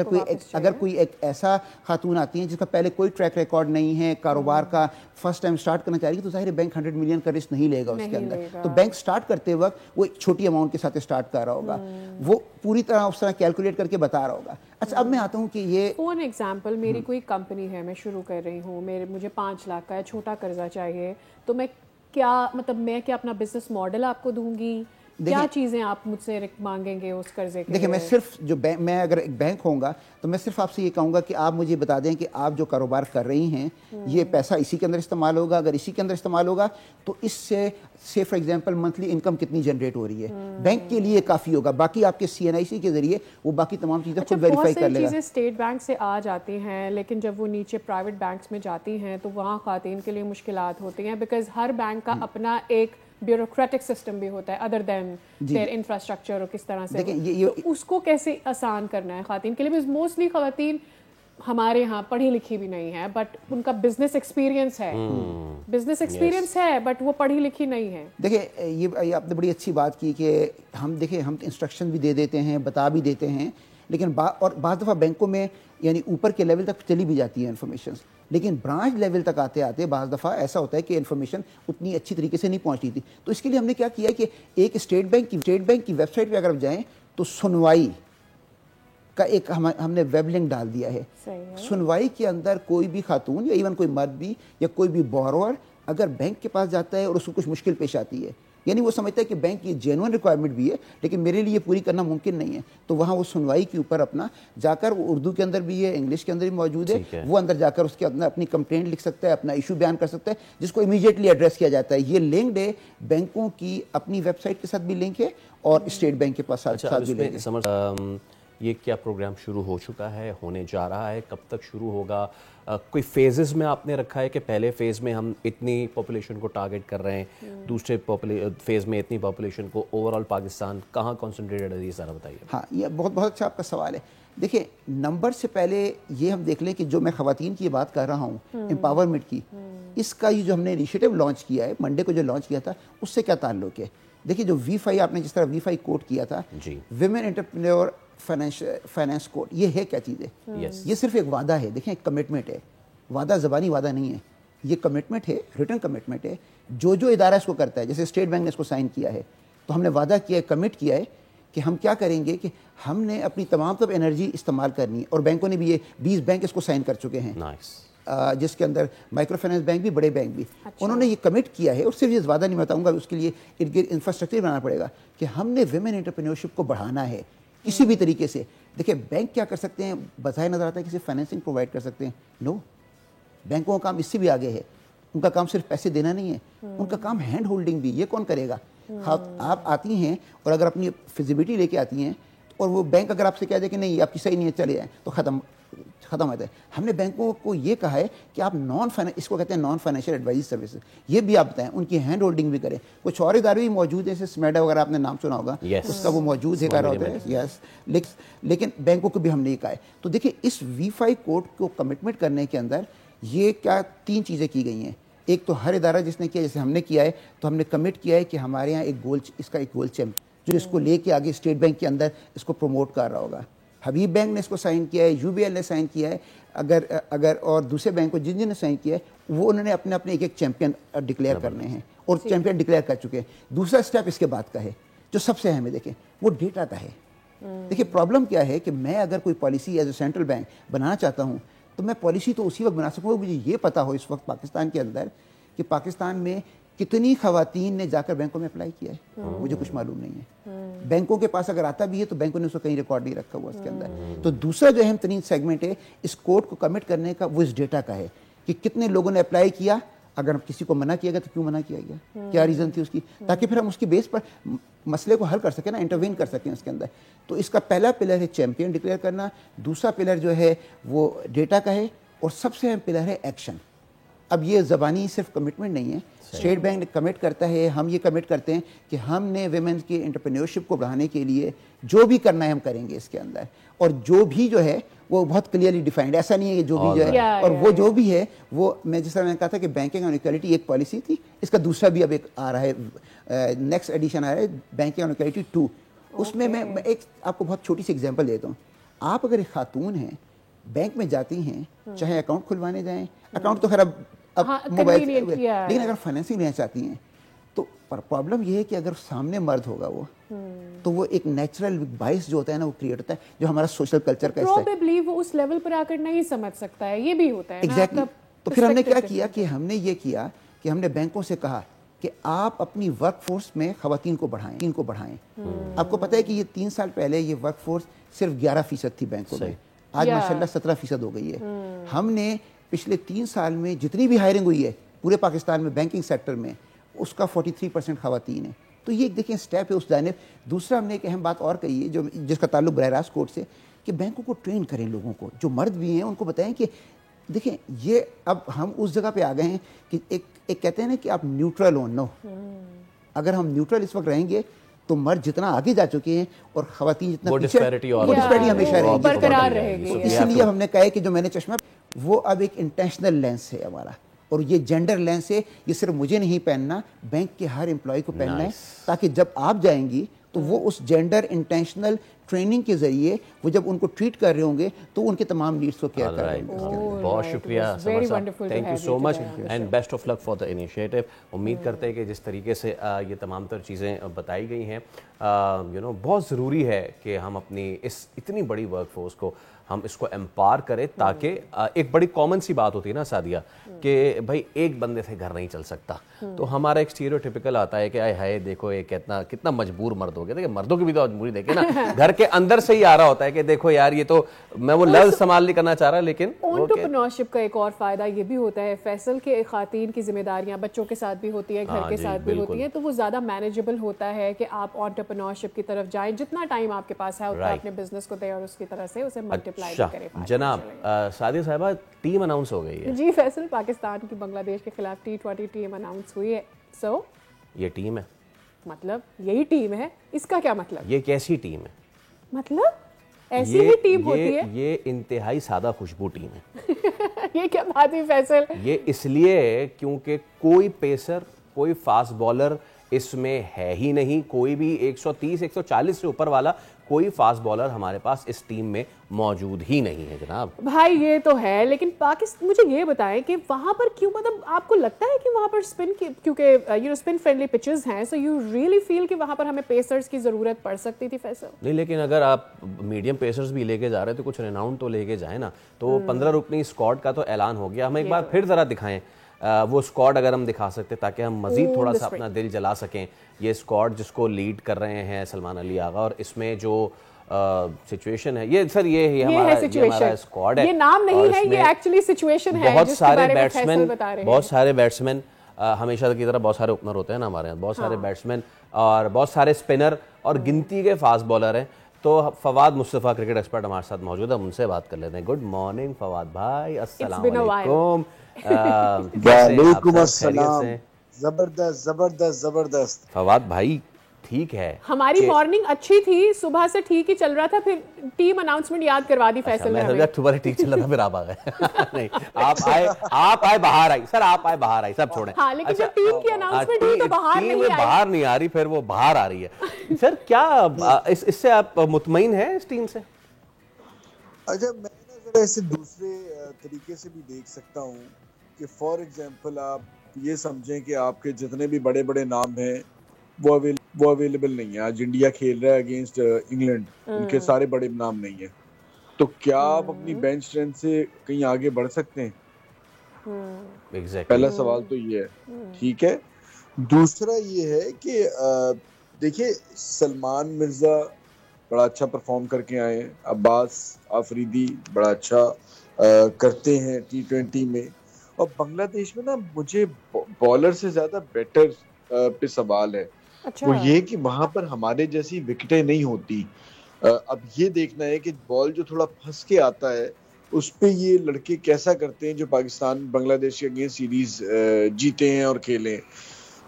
Speaker 5: اگر کوئی ایک ایسا خاتون آتی ہیں جس کا پہلے کوئی ٹریک ریکارڈ نہیں ہے, کاروبار کا فرسٹ ٹائم سٹارٹ کرنا چاہ رہی ہے, تو ظاہر ہے بینک 100 ملین کا رسک نہیں لے گا اس کے اندر. تو بینک سٹارٹ کرتے وقت وہ ایک چھوٹی اماؤنٹ کے ساتھ سٹارٹ کر رہا ہوگا, وہ پوری طرح اس طرح کیلکولیٹ کر کے بتا رہا ہوگا. اچھا اب میں آتا ہوں کہ یہ
Speaker 6: فور ایگزامپل میری کوئی کمپنی ہے, میں شروع کر رہی ہوں, مجھے 5 لاکھ کا چھوٹا قرضہ چاہیے, تو میں کیا اپنا بزنس ماڈل آپ کو دوں گی, کیا چیزیں آپ مجھ سے مانگیں گے اس قرضے کے؟
Speaker 5: دیکھیں میں صرف میں اگر ایک بینک ہوں گا تو میں صرف آپ سے یہ کہوں گا کہ آپ مجھے بتا دیں کہ آپ جو کاروبار کر رہی ہیں یہ پیسہ اسی کے اندر استعمال ہوگا, اگر اسی کے اندر استعمال ہوگا تو اس سے فار ایگزامپل منتھلی انکم کتنی جنریٹ ہو رہی ہے, بینک کے لیے کافی ہوگا. باقی آپ کے سی این آئی سی کے ذریعے وہ باقی تمام چیزیں خود ویریفائی کر لے گا.
Speaker 6: چیزیں اسٹیٹ بینک سے آ جاتی ہیں لیکن جب وہ نیچے پرائیویٹ بینکس میں جاتی ہیں تو وہاں خواتین کے لیے مشکلات ہوتی ہیں, بیکاز ہر بینک کا اپنا ایک بیوروکریٹک سسٹم بھی ہوتا ہے ادر دین دیئر انفراسٹرکچر, اور کس طرح سے تو اس کو کیسے آسان کرنا ہے خواتین کے لیے. بیکاز موسٹلی خواتین ہمارے ہاں پڑھی لکھی بھی نہیں ہے بٹ ان کا بزنس ایکسپیرینس ہے بٹ وہ پڑھی لکھی نہیں ہے.
Speaker 5: دیکھیں یہ آپ نے بڑی اچھی بات کی کہ ہم انسٹرکشن بھی دے دیتے ہیں, بتا بھی دیتے ہیں, لیکن اور بعض دفعہ بینکوں میں یعنی اوپر کے لیول تک چلی بھی جاتی ہے انفارمیشن, لیکن برانچ لیول تک آتے آتے بعض دفعہ ایسا ہوتا ہے کہ انفارمیشن اتنی اچھی طریقے سے نہیں پہنچتی تھی. تو اس کے لیے ہم نے کیا کیا کہ ایک اسٹیٹ بینک کی ویب سائٹ پہ اگر آپ جائیں تو سنوائی کا ایک ہم نے ویب لنک ڈال دیا ہے. سنوائی کے اندر کوئی بھی خاتون یا ایون کوئی مرد بھی یا کوئی بھی بورور اگر بینک کے پاس جاتا ہے اور اس کو کچھ مشکل پیش آتی ہے, یعنی وہ سمجھتا ہے کہ بینک کی جینوئن ریکوائرمنٹ بھی ہے لیکن میرے لیے پوری کرنا ممکن نہیں ہے, تو وہاں وہ سنوائی کے اوپر اپنا جا کر, وہ اردو کے اندر بھی ہے, انگلش کے اندر بھی موجود ہے, وہ اندر جا کر اس کے اندر اپنی کمپلینٹ لکھ سکتا ہے, اپنا ایشو بیان کر سکتا ہے, جس کو امیڈیٹلی ایڈریس کیا جاتا ہے. یہ لنکڈ ہے بینکوں کی اپنی ویب سائٹ کے ساتھ بھی لنک ہے اور اسٹیٹ بینک کے پاس ساتھ بھی لنک ہے.
Speaker 1: یہ کیا پروگرام شروع ہو چکا ہے, ہونے جا رہا ہے, کب تک شروع ہوگا, کوئی فیزز میں آپ نے رکھا ہے کہ پہلے فیز میں ہم اتنی پاپولیشن کو ٹارگٹ کر رہے ہیں, دوسرے فیز میں اتنی پاپولیشن کو, اوور آل پاکستان کہاں کنسنٹریٹڈ ہے, یہ ذرا بتائیے.
Speaker 5: ہاں یہ بہت اچھا آپ کا سوال ہے. دیکھیں نمبر سے پہلے یہ ہم دیکھ لیں کہ جو میں خواتین کی بات کر رہا ہوں امپاورمنٹ کی, اس کا یہ جو ہم نے انیشیٹو لانچ کیا ہے منڈے کو جو لانچ کیا تھا اس سے کیا تعلق ہے. دیکھیے جو V5 آپ نے جس طرح V5 کوٹ کیا تھا, ویمن انٹرپرینور فائنانس کوڈ, یہ ہے کیا چیز ہے؟ یہ صرف ایک وعدہ ہے. دیکھیں ایک کمٹمنٹ ہے, وعدہ زبانی وعدہ نہیں ہے. یہ کمٹمنٹ ہے, ریٹن کمٹمنٹ ہے, جو ادارہ اس کو کرتا ہے, جیسے اسٹیٹ بینک نے اس کو سائن کیا ہے, تو ہم نے وعدہ کیا ہے, کمٹ کیا ہے کہ ہم کیا کریں گے کہ ہم نے اپنی تمام تب انرجی استعمال کرنی ہے, اور بینکوں نے بھی یہ 20 بینک اس کو سائن کر چکے ہیں, جس کے اندر مائکرو فائنانس بینک بھی, بڑے بینک بھی, انہوں نے یہ کمٹ کیا ہے. اور صرف یہ وعدہ نہیں بتاؤں گا, اس کے لیے ارد گرد انفراسٹرکچر بنانا پڑے گا کہ ہم نے ویمن انٹرپرینیورشپ کو بڑھانا ہے کسی بھی طریقے سے. دیکھیں بینک کیا کر سکتے ہیں, بظاہر نظر آتا ہے کسی فائنینسنگ پرووائڈ کر سکتے ہیں, نو, بینکوں کا کام اس سے بھی آگے ہے. ان کا کام صرف پیسے دینا نہیں ہے, ان کا کام ہینڈ ہولڈنگ بھی. یہ کون کرے گا؟ آپ آتی ہیں اور اگر اپنی فیزیبلٹی لے کے آتی ہیں, اور وہ بینک اگر آپ سے کہہ دے کہ نہیں آپ کی صحیح نہیں ہے, چلے جائیں, تو ختم ہوتا ہے. ہم نے بینکوں کو یہ کہا ہے کہ آپ اس کو کہتے ہیں نان فائنینشیل ایڈوائزری سروسز, یہ بھی آپ بتائیں, ان کی ہینڈ ہولڈنگ بھی کریں. کچھ اور ادارے بھی موجود ہیں, جیسے سمیڈا وغیرہ, آپ نے نام سنا ہوگا, اس کا وہ موجود ہے, یس, لیکن بینکوں کو بھی ہم نے یہ کہا ہے. تو دیکھیں اس V5 کوڈ کو کمٹمنٹ کرنے کے اندر یہ کیا 3 چیزیں کی گئی ہیں. ایک تو ہر ادارہ جس نے کیا, جیسے ہم نے کیا ہے, تو ہم نے کمٹ کیا ہے کہ ہمارے یہاں اس کا ایک گول چیمپ جو اس کو لے کے آگے اسٹیٹ بینک کے اندر اس کو پروموٹ کر رہا ہوگا. حبیب بینک نے اس کو سائن کیا ہے, UBL نے سائن کیا ہے, اگر اور دوسرے بینک کو جن نے سائن کیا ہے, وہ انہوں نے اپنے ایک چیمپئن ڈکلیئر کرنے ہیں, اور چیمپئن ڈکلیئر کر چکے ہیں. دوسرا اسٹیپ اس کے بعد کا ہے جو سب سے اہم ہے, دیکھیں وہ ڈیٹا کا ہے. دیکھیں پرابلم کیا ہے کہ میں اگر کوئی policy as a central bank بنانا چاہتا ہوں, تو میں پالیسی تو اسی وقت بنا سکوں گا مجھے یہ پتہ ہو اس وقت پاکستان کے اندر کہ پاکستان میں کتنی خواتین نے جا کر بینکوں میں اپلائی کیا ہے. مجھے کچھ معلوم نہیں ہے. بینکوں کے پاس اگر آتا بھی ہے تو بینکوں نے اس کو کہیں ریکارڈ نہیں رکھا ہوا اس کے اندر. تو دوسرا جو اہم ترین سیگمنٹ ہے اس کوڈ کو کمٹ کرنے کا, وہ اس ڈیٹا کا ہے کہ کتنے لوگوں نے اپلائی کیا, اگر کسی کو منع کیا گیا تو کیوں منع کیا گیا, کیا ریزن تھی اس کی, تاکہ پھر ہم اس کی بیس پر مسئلے کو حل کر سکیں نا, انٹروین کر سکیں اس کے اندر. تو اس کا پہلا پلر ہے چیمپئن ڈکلیئر کرنا, دوسرا پلر جو ہے وہ ڈیٹا کا ہے, اور سب سے اہم پلر ہے ایکشن. اب یہ زبانی صرف کمٹمنٹ نہیں ہے, اسٹیٹ بینک کمٹ کرتا ہے, ہم یہ کمٹ کرتے ہیں کہ ہم نے ویمن کی انٹرپرینیورشپ کو بڑھانے کے لیے جو بھی کرنا ہے ہم کریں گے اس کے اندر. اور جو بھی جو ہے وہ بہت کلیئرلی ڈیفائنڈ, ایسا نہیں ہے کہ جو بھی جو ہے, اور وہ جو بھی ہے وہ, میں جس طرح میں نے کہا تھا کہ بینکنگ آن ایکوالٹی ایک پالیسی تھی, اس کا دوسرا بھی اب ایک آ رہا ہے, نیکسٹ ایڈیشن آ رہا ہے بینکنگ آن ایکوالٹی 2. اس میں میں ایک آپ کو بہت چھوٹی سی ایگزامپل دیتا ہوں. آپ اگر ایک خاتون ہیں, بینک میں جاتی ہیں, چاہے اکاؤنٹ کھلوانے جائیں, اکاؤنٹ تو خیر اب موبائل, لیکن اگر فائنینسنگ لینا چاہتی ہیں تو پرابلم یہ ہے کہ اگر سامنے مرد ہوگا وہ, تو وہ ایک نیچرل باعث جو ہوتا ہے نا وہ کریٹ ہوتا ہے, جو ہمارا سوشل کلچر کا حصہ ہے.
Speaker 6: پروبیبلی وہ اس لیول پر آ کر نہیں سمجھ سکتا ہے, یہ بھی ہوتا ہے
Speaker 5: ایگزیکٹلی. تو پھر ہم نے کیا کیا کہ ہم نے یہ کیا کہ ہم نے بینکوں سے کہا کہ آپ اپنی ورک فورس میں خواتین کو بڑھائیں. آپ کو پتہ ہے کہ یہ 3 سال پہلے یہ ورک فورس صرف 11% تھی بینکوں میں, آج ماشاءاللہ 17% ہو گئی ہے. ہم نے پچھلے 3 سال میں جتنی بھی ہائرنگ ہوئی ہے پورے پاکستان میں بینکنگ سیکٹر میں, اس کا 43% خواتین ہیں. تو یہ دیکھیں سٹیپ ہے اس جانب. دوسرا ہم نے ایک اہم بات اور کہی ہے جس کا تعلق براہ راست کوڈ سے, کہ بینکوں کو ٹرین کریں, لوگوں کو جو مرد بھی ہیں ان کو بتائیں کہ دیکھیں یہ اب ہم اس جگہ پہ آ گئے ہیں کہ ایک کہتے ہیں نا کہ آپ نیوٹرل ہو. نو, اگر ہم نیوٹرل اس وقت رہیں گے تو مرد جتنا آگے جا چکے ہیں اور خواتین جتنا پیچھے, وہ ڈسپیرٹی ہمیشہ
Speaker 6: برقرار رہے گی.
Speaker 5: اس لیے ہم نے کہا ہے کہ جو میں نے چشمہ, وہ اب ایک انٹینشنل لینس ہے ہمارا, اور یہ جینڈر لینس ہے. یہ صرف مجھے نہیں پہننا, بینک کے ہر امپلائی کو پہننا ہے, تاکہ جب آپ جائیں گی تو وہ اس جینڈر انٹینشنل ٹریننگ کے ذریعے وہ جب ان کو ٹریٹ کر رہے ہوں گے تو ان کے تمام نیڈس کو کیئر کر رہے ہیں.
Speaker 1: بہت شکریہ سمر صاحب, thank you so much and best of luck for the initiative. امید کرتے ہیں کہ جس طریقے سے یہ تمام تر چیزیں بتائی گئی ہیں, بہت ضروری ہے کہ ہم اپنی اس اتنی بڑی ورک فورس کو ہم اس کو امپاور کریں, تاکہ ایک بڑی کامن سی بات ہوتی ہے نا سعدیہ, کہ بھائی ایک بندے سے گھر نہیں چل سکتا. تو ہمارا ایک اسٹیریوٹیپیکل آتا ہے کہ ہائے دیکھو یہ کتنا مجبور مرد ہو گیا. دیکھیں مردوں کی بھی تو مجبوری دیکھیں نا, گھر کے اندر سے ہی آ رہا ہوتا ہے کہ دیکھو یار یہ تو, میں وہ لفظ استعمال نہیں کرنا چاہ رہا, لیکن
Speaker 6: انٹرپرینورشپ کا ایک اور فائدہ یہ بھی ہوتا ہے فیصل, کہ خواتین کی ذمہ داریاں بچوں کے ساتھ بھی ہوتی ہیں, گھر کے ساتھ بھی ہوتی ہیں, تو وہ زیادہ مینیجبل ہوتا ہے کہ آپ انٹرپرینورشپ کی طرف جائیں. جتنا ٹائم آپ کے پاس ہے اتنا اپنے بزنس کو دیں اور اس کی طرح سے اسے ملٹیپلائی کریں.
Speaker 1: جناب سعدیہ صاحبہ, ٹیم اناؤنس ہو گئی ہے.
Speaker 6: جی فیصل, پاکستان کی بنگلہ دیش کے خلاف T20 ٹیم اناؤنس ہوئی ہے. سو
Speaker 1: یہ ٹیم ہے,
Speaker 6: مطلب یہی ٹیم ہے, اس کا کیا مطلب؟
Speaker 1: یہ کیسی ٹیم ہے؟
Speaker 6: مطلب ایسی ہی ٹیم ہوتی ہے.
Speaker 1: یہ انتہائی سادہ خوشبو ٹیم ہے.
Speaker 6: یہ کیا بات ہے فیصل؟
Speaker 1: یہ اس لیے کیونکہ کوئی پیسر, کوئی فاسٹ بالر اس میں ہے ہی نہیں, کوئی بھی 130 140 سے اوپر والا کوئی فاسٹ بولر ہمارے پاس اس ٹیم میں موجود ہی نہیں ہے جناب.
Speaker 6: بھائی یہ تو ہے, لیکن پاکستان, مجھے یہ بتائیں کہ وہاں پر کیوں, مطلب آپ کو لگتا ہے کہ وہاں پر اسپن کی, کیونکہ اسپن فرینڈلی پچز ہیں, سو یو ریئلی فیل کہ وہاں پر ہمیں پیسرز کی ضرورت پڑ سکتی تھی فیصل؟
Speaker 1: نہیں, لیکن اگر آپ میڈیم پیسرز بھی لے کے جا رہے تو کچھ ریناؤنڈ تو لے کے جائیں نا. تو 15 رکنی اسکواڈ کا تو اعلان ہو گیا, ہمیں ایک بار پھر ذرا دکھائیں وہ اسکواڈ اگر ہم دکھا سکتے تاکہ ہم مزید تھوڑا سا اپنا دل جلا سکیں. یہ اسکواڈ جس کو لیڈ کر رہے ہیں سلمان علی آغا, اور اس میں جو سچویشن ہے, یہ سر یہ ہمارا اسکواڈ ہے,
Speaker 6: یہ نام نہیں ہے, یہ ایکچولی سچویشن ہے.
Speaker 1: بہت سارے بیٹسمین ہمیشہ کی طرح بہت سارے اوپنر ہوتے ہیں نا ہمارے یہاں, بہت سارے بیٹسمین اور بہت سارے اسپنر اور گنتی کے فاسٹ بالر ہیں. تو فواد مصطفیٰ کرکٹ ایکسپرٹ ہمارے ساتھ موجود ہے, ہم ان سے بات کر لیتے ہیں. گڈ مارننگ فواد بھائی, السلام علیکم.
Speaker 10: وعلیکم السلام. زبردست زبردست زبردست.
Speaker 1: فواد بھائی ٹھیک ہے,
Speaker 6: ہماری مارننگ اچھی تھی, صبح سے ٹھیک ہی چل رہا تھا, پھر ٹیم اناؤنسمنٹ یاد کروا دی فیصل نے ہمیں.
Speaker 1: صبح ٹھیک چل رہا تھا, پھر آپ آ گئے. نہیں, آپ آئے باہر آئی سر, آپ آئے باہر آئی, سب چھوڑیں.
Speaker 6: ہاں, لیکن جب ٹیم کی اناؤنسمنٹ ہوئی تو باہر
Speaker 1: نہیں آ رہی, پھر وہ باہر آ رہی ہے. سر کیا اس سے آپ مطمئن ہیں اس ٹیم سے؟
Speaker 10: اچھا, میں ذرا اسے دوسرے طریقے سے بھی دیکھ سکتا ہوں کہ فار ایگزامپل آپ یہ سمجھیں کہ آپ کے جتنے بھی بڑے بڑے نام ہیں وہ اویلیبل نہیں ہے. آج انڈیا کھیل رہا ہے اگینسٹ انگلینڈ, ان کے سارے بڑے نام نہیں ہیں, تو کیا آپ اپنی بینچ اسٹرینتھ سے کہیں آگے بڑھ سکتے ہیں؟ پہلا سوال تو یہ ہے, ٹھیک ہے. دوسرا یہ ہے کہ دیکھیے سلمان مرزا بڑا اچھا پرفارم کر کے آئے ہیں, عباس آفریدی بڑا اچھا کرتے ہیں T20 میں, اور بنگلہ دیش میں نا مجھے بالر سے زیادہ بیٹر پہ سوال ہے. وہ یہ کہ وہاں پر ہمارے جیسی وکٹیں نہیں ہوتی. اب یہ دیکھنا ہے کہ بال جو تھوڑا پھنس کے آتا ہے اس پہ یہ لڑکے کیسا کرتے ہیں جو پاکستان بنگلہ دیش کے اگینسٹ سیریز جیتے ہیں اور کھیلے.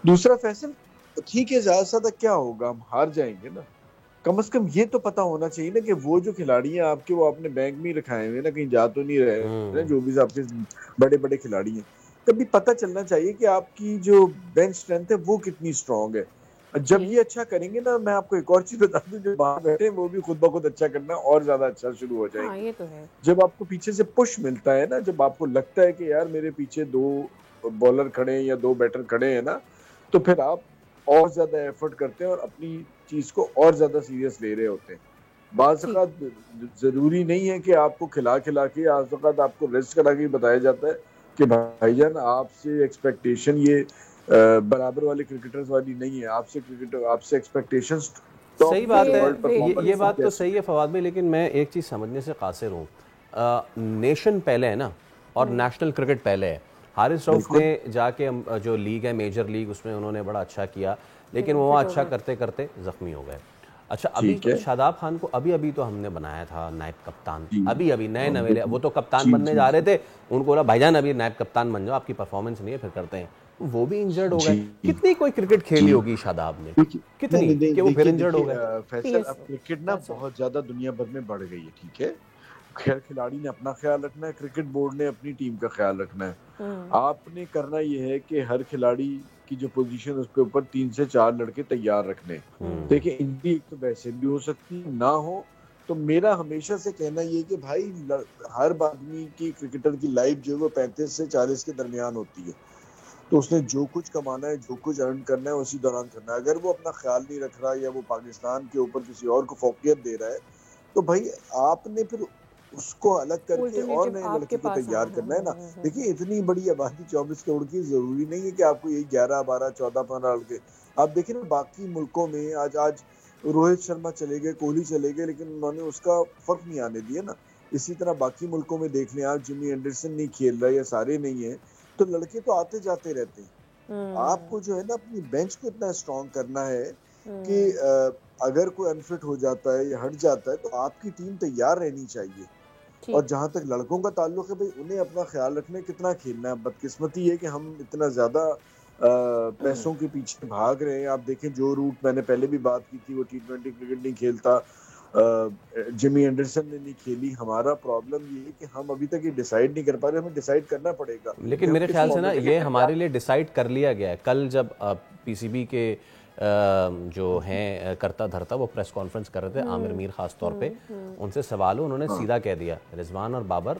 Speaker 10: دوسرا فیصل ٹھیک ہے, زیادہ سے زیادہ کیا ہوگا, ہم ہار جائیں گے نا, کم از کم یہ تو پتا ہونا چاہیے نا کہ وہ جو کھلاڑی ہیں آپ کے وہ اپنے بینک میں ہی رکھائے ہوئے نا, کہیں جا تو نہیں رہے, جو بھی آپ کے بڑے بڑے کھلاڑی ہیں. کبھی پتا چلنا چاہیے کہ آپ کی جو بینچ اسٹرینتھ ہے وہ کتنی اسٹرانگ ہے. جب یہ اچھا کریں گے نا, میں آپ کو ایک اور چیز بتا دوں, جو باہر بیٹھے وہ بھی خود بخود اچھا کرنا اور زیادہ اچھا شروع ہو جائے گا. جب آپ کو پیچھے سے پش ملتا ہے نا, جب آپ کو لگتا ہے کہ یار میرے پیچھے 2 بالر کھڑے ہیں یا 2 بیٹر کھڑے ہیں نا, تو پھر آپ اور زیادہ ایفرٹ کرتے ہیں اور اپنی چیز کو اور زیادہ سیریس لے رہے ہوتے ہیں. بعض اوقات ضروری نہیں ہے کہ آپ کو کھلا کے, بعض اوقات آپ کو ریسٹ کرا کے بتایا جاتا ہے کہ بھائی جان آپ سے ایکسپیکٹیشن یہ برابر والے کرکٹرز والی نہیں ہے, آپ سے ایکسپیکٹیشنز.
Speaker 1: صحیح بات ہے, یہ بات تو صحیح ہے فواد بھائی, لیکن میں ایک چیز سمجھنے سے قاصر ہوں. نیشن پہلے ہے نا, اور نیشنل کرکٹ پہلے ہے. حارث رؤف نے جا کے جو لیگ ہے میجر لیگ, اس میں انہوں نے بڑا اچھا کیا, لیکن وہ اچھا کرتے کرتے زخمی ہو گئے. اچھا, ابھی شاداب خان کو ابھی تو ہم نے بنایا تھا نائب کپتان, ابھی نئے نویلے, وہ تو کپتان بننے جا رہے تھے, ان کو بولا بھائی جان ابھی نائب کپتان بن جاؤ, آپ کی پرفارمنس نہیں ہے پھر کرتے ہیں. وہ بھی انجرڈ ہو گئے. کتنی کوئی کرکٹ کھیلی ہوگی شاداب نے, کتنی کہ وہ پھر انجرڈ ہو گئے.
Speaker 10: فیصل اب کرکٹ نا بہت زیادہ دنیا بھر میں بڑھ گئی ہے, ٹھیک ہے, خیر کھلاڑی نے اپنا خیال رکھنا ہے, کرکٹ بورڈ نے اپنی ٹیم کا خیال رکھنا ہے. آپ نے کرنا یہ ہے کہ ہر کھلاڑی کی جو پوزیشن اس کے اوپر 3 سے 4 لڑکے تیار رکھنے. دیکھیں انجری ایک تو ویسے بھی ہو سکتی نہ ہو, تو میرا ہمیشہ سے کہنا یہ کہ بھائی ہر آدمی کی کرکٹر کی لائف جو ہے وہ 35 سے 40 کے درمیان ہوتی ہے, تو اس نے جو کچھ کمانا ہے, جو کچھ ارن کرنا ہے اسی دوران کرنا ہے. اگر وہ اپنا خیال نہیں رکھ رہا یا وہ پاکستان کے اوپر کسی اور کو فوقیت دے رہا ہے, تو بھائی آپ نے پھر اس کو الگ کر کے اور نئے لڑکے کو تیار کرنا ہے نا. دیکھیے اتنی بڑی آبادی 24 کروڑ کی, ضروری نہیں ہے کہ آپ کو یہی 11, 12, 14, 15 لڑکے. آپ دیکھیں نا باقی ملکوں میں آج روہت شرما چلے گئے, کوہلی چلے گئے, لیکن انہوں نے اس کا فرق نہیں آنے دیا نا. اسی طرح باقی ملکوں میں دیکھ لیں آپ, جمی اینڈرسن نہیں کھیل رہا یا سارے نہیں ہیں, تو لڑکے تو آتے جاتے رہتے ہیں. آپ کو جو ہے نا اپنی بینچ کو اتنا اسٹرانگ کرنا ہے کہ اگر کوئی انفٹ ہو جاتا ہے یا ہٹ جاتا ہے تو آپ کی ٹیم تیار رہنی چاہیے. اور جہاں تک لڑکوں کا تعلق ہے, بھائی انہیں اپنا خیال رکھنا ہے کتنا کھیلنا ہے. بدقسمتی ہے کہ ہم اتنا زیادہ پیسوں کے پیچھے بھاگ رہے ہیں. آپ دیکھیں جو روٹ میں نے پہلے بھی بات کی تھی, وہ T20 کرکٹ نہیں کھیلتا, جمی اینڈرسن نے نہیں کھیلی. ہمارا پرابلم یہ ہے کہ ہم ابھی تک یہ ڈیسائیڈ نہیں کر پا رہے, ہمیں ڈیسائیڈ کرنا پڑے گا.
Speaker 1: لیکن میرے خیال سے نا یہ ہمارے لیے ڈیسائیڈ کر لیا گیا ہے. کل جب PCB کے جو ہیں کرتا دھرتا وہ پریس کانفرنس کر رہے تھے, عامر میر خاص طور پہ, ان سے سوال ہو, انہوں نے سیدھا کہہ دیا رضوان اور بابر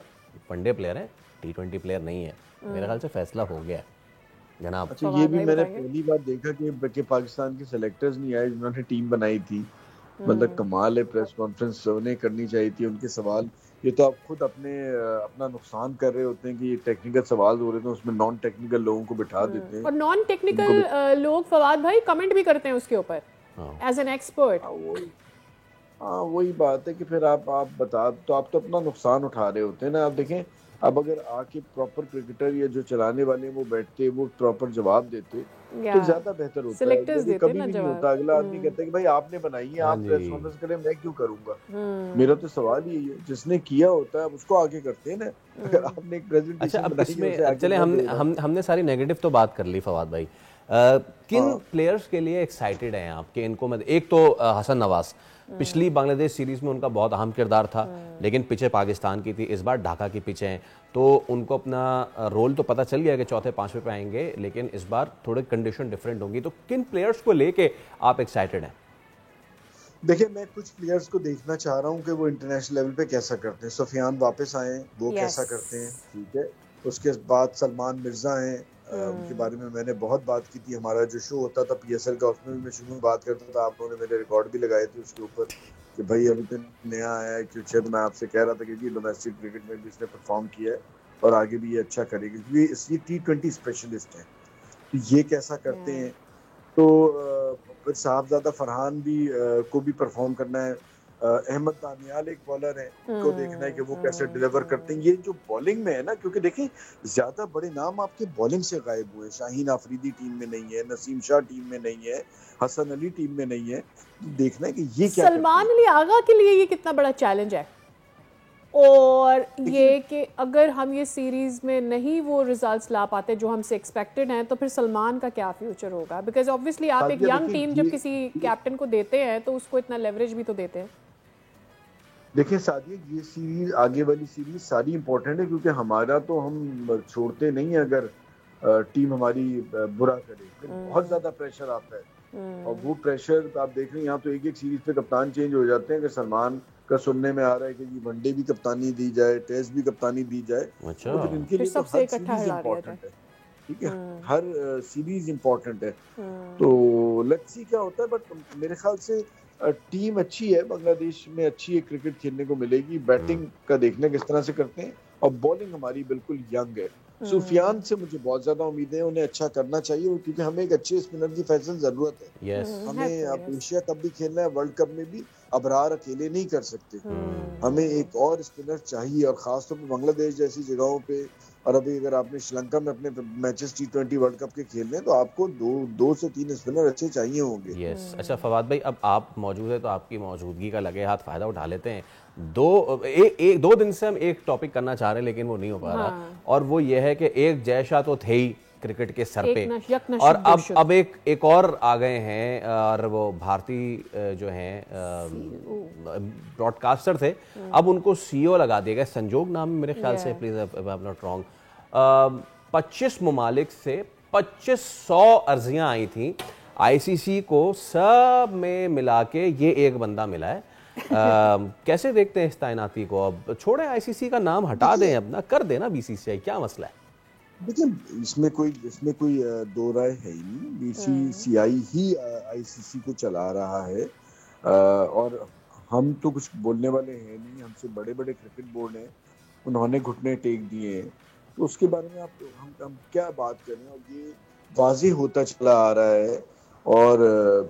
Speaker 1: ون ڈے پلیئر ہیں, T20 پلیئر نہیں ہے. میرے خیال سے فیصلہ ہو گیا جناب.
Speaker 10: اچھا یہ بھی میں نے پہلی بار دیکھا کہ پاکستان کے سلیکٹرز نہیں آئے جنہوں نے ٹیم بنائی تھی. مطلب کمال ہے, پریس کانفرنس انہیں کرنی چاہیے تھی. ان کے سوال, یہ تو آپ خود اپنا نقصان کر رہے ہوتے ہیں کہ یہ ٹیکنیکل سوال ہو رہے ہیں, اس میں نان ٹیکنیکل لوگوں کو بٹھا دیتے ہیں,
Speaker 6: اور نان ٹیکنیکل لوگ فواد بھائی کمنٹ بھی کرتے ہیں اس کے اوپر ایز این ایکسپرٹ.
Speaker 10: ہاں وہی بات ہے کہ پھر آپ بتا تو آپ تو اپنا نقصان اٹھا رہے ہوتے ہیں نا. آپ دیکھیں اب اگر آ کے پراپر کرکٹر یا جو چلانے والے وہ بیٹھتے, وہ پراپر جواب دیتے تو زیادہ بہتر ہوتا ہے. کبھی بھی نہیں ہوتا, اگلا آدمی کہتا ہے کہ بھائی آپ نے بنائی ہے, آپ پریس کانفرنس کریں, میں کیوں کروں گا. میرا تو سوال یہی ہے, جس نے کیا ہوتا ہے اس کو آگے کرتے ہیں نا. اگر آپ نے ایک پریزنٹیشن بنائی ہے,
Speaker 1: چلے ہم نے ساری نیگیٹو تو بات کر لی فواد بھائی. کن پلیئرز کے لیے ایکسائٹیڈ ہیں آپ کے؟ ان کو ایک تو حسن نواز, پچھلی بنگلہ دیش سیریز میں ان کا بہت اہم کردار تھا, لیکن پچھے پاکستان کی تھی, اس بار ڈھاکہ کی پچھے ہیں, تو ان کو اپنا رول تو پتہ چل گیا کہ چوتھے پانچویں پہ آئیں گے, لیکن اس بار تھوڑے کنڈیشن ڈیفرنٹ ہوں گی. تو کن پلیئرز کو لے کے آپ ایکسائٹیڈ ہیں؟
Speaker 10: دیکھیں میں کچھ پلیئرز کو دیکھنا چاہ رہا ہوں کہ وہ انٹرنیشنل لیول پہ کیسا کرتے ہیں. سفیان واپس آئے ہیں, وہ کیسا کرتے ہیں, ٹھیک ہے. اس کے بعد سلمان مرزا ہیں, ان کے بارے میں نے بہت بات کی تھی. ہمارا جو شو ہوتا تھا PSL کا, اس میں بھی میں شروع میں بات کرتا تھا, آپ لوگوں نے میرے ریکارڈ بھی لگائے تھے اس کے اوپر کہ بھائی ابھی تو نیا آیا ہے. کیوں شاید میں آپ سے کہہ رہا تھا کہ جی ڈومیسٹک کرکٹ میں بھی اس نے پرفارم کیا ہے اور آگے بھی یہ اچھا کرے گا, کیونکہ اس یہ T20 اسپیشلسٹ ہیں. تو یہ کیسا کرتے ہیں. تو پھر صاحبزادہ فرحان بھی کو بھی پرفارم کرنا ہے. احمد دانیال ایک بالر ہے, ان کو دیکھنا ہے کہ وہ کیسے ڈیلیور کرتے ہیں. یہ جو بالنگ میں ہے نا, کیونکہ دیکھیں زیادہ بڑے نام آپ کے بالنگ سے غائب ہوئے. شاہین آفریدی ٹیم میں نہیں ہے, نسیم شاہ ٹیم میں نہیں ہے, حسن علی ٹیم میں نہیں ہے. دیکھنا ہے کہ یہ کیا.
Speaker 6: سلمان علی آغا کے لیے یہ کتنا بڑا چیلنج ہے, اور یہ کہ اگر ہم یہ سیریز میں نہیں وہ ریزلٹس لا پاتے جو ہم سے ایکسپیکٹڈ ہیں, تو پھر سلمان کا کیا فیوچر ہوگا؟ بیکاز obviously آپ ایک ینگ ٹیم جب کسی کیپٹن کو دیتے ہیں تو اس کو اتنا لیوریج بھی تو دیتے ہیں.
Speaker 10: دیکھیں سعدیہ, یہ سیریز آگے والی سیریز ساری امپورٹنٹ ہے, کیونکہ ہمارا تو ہم چھوڑتے نہیں ہیں اگر ٹیم ہماری برا کرے. پھر بہت زیادہ پریشر آتا ہے, اور وہ پریشر آپ دیکھ رہے ہیں یہاں تو ایک سیریز پہ کپتان چینج ہو جاتے ہیں. اگر سلمان کا سننے میں آ رہا ہے کہ جی ون ڈے بھی کپتانی دی جائے, ٹیسٹ بھی کپتانی دی جائے, تو پھر ان کے لیے ہر سیریز امپورٹنٹ ہے. ٹھیک ہے, ہر سیریز امپورٹنٹ ہے. تو لیٹس سی کیا ہوتا ہے. بٹ میرے خیال سے ٹیم اچھی ہے, بنگلہ دیش میں اچھی ایک کرکٹ کھیلنے کو ملے گی. بیٹنگ کا دیکھنا کس طرح سے کرتے ہیں, اور بالنگ ہماری بالکل ینگ ہے. سفیان سے مجھے بہت زیادہ امیدیں ہیں, انہیں اچھا کرنا چاہیے, کیونکہ ہمیں ایک اچھے اسپنر کی فیصل ضرورت ہے. ہمیں اب ایشیا کپ بھی کھیلنا ہے, ورلڈ کپ میں بھی ابرار اکیلے نہیں کر سکتے. ہمیں ایک اور اسپنر چاہیے, اور خاص طور پہ بنگلہ دیش جیسی جگہوں پہ. اور ابھی اگر آپ نے شری لنکا میں اپنے میچز T20 ورلڈ کپ کے کھیلنے ہیں, تو آپ کو 2 سے 3 اسپنر اچھے چاہیے ہوں گے.
Speaker 1: اچھا فواد بھائی, اب آپ موجود ہیں تو آپ کی موجودگی کا لگے ہاتھ فائدہ اٹھا لیتے ہیں. 2 دن سے ہم ایک ٹاپک کرنا چاہ رہے ہیں لیکن وہ نہیں ہو پا رہا, اور وہ یہ ہے کہ ایک جے شاہ تو تھے ہی کرکٹ کے سر پہ, اور اب ایک اور آ گئے ہیں, اور وہ بھارتی جو ہیں براڈ کاسٹر تھے, اب ان کو CEO لگا دیا گیا. سنجوگ نام میرے خیال سے, please if I am not wrong. 25 ممالک سے 2500 عرضیاں آئی تھیں ICC کو, سب میں ملا کے یہ ایک بندہ ملا ہے. کیسے دیکھتے ہیں اس تعیناتی کو؟ اب چھوڑیں ICC کا نام ہٹا دیں, اپنا کر دیں نا BCCI, کیا مسئلہ ہے؟
Speaker 10: دیکھیں اس میں کوئی دو رائے ہے ہی نہیں. BCCI ہی ICC کو چلا رہا ہے, اور ہم تو کچھ بولنے والے ہیں نہیں. ہم سے بڑے بڑے کرکٹ بورڈ ہیں, انہوں نے گھٹنے ٹیک دیے ہیں, تو اس کے بارے میں ہم کیا بات کریں. اور یہ واضح ہوتا چلا آ رہا ہے, اور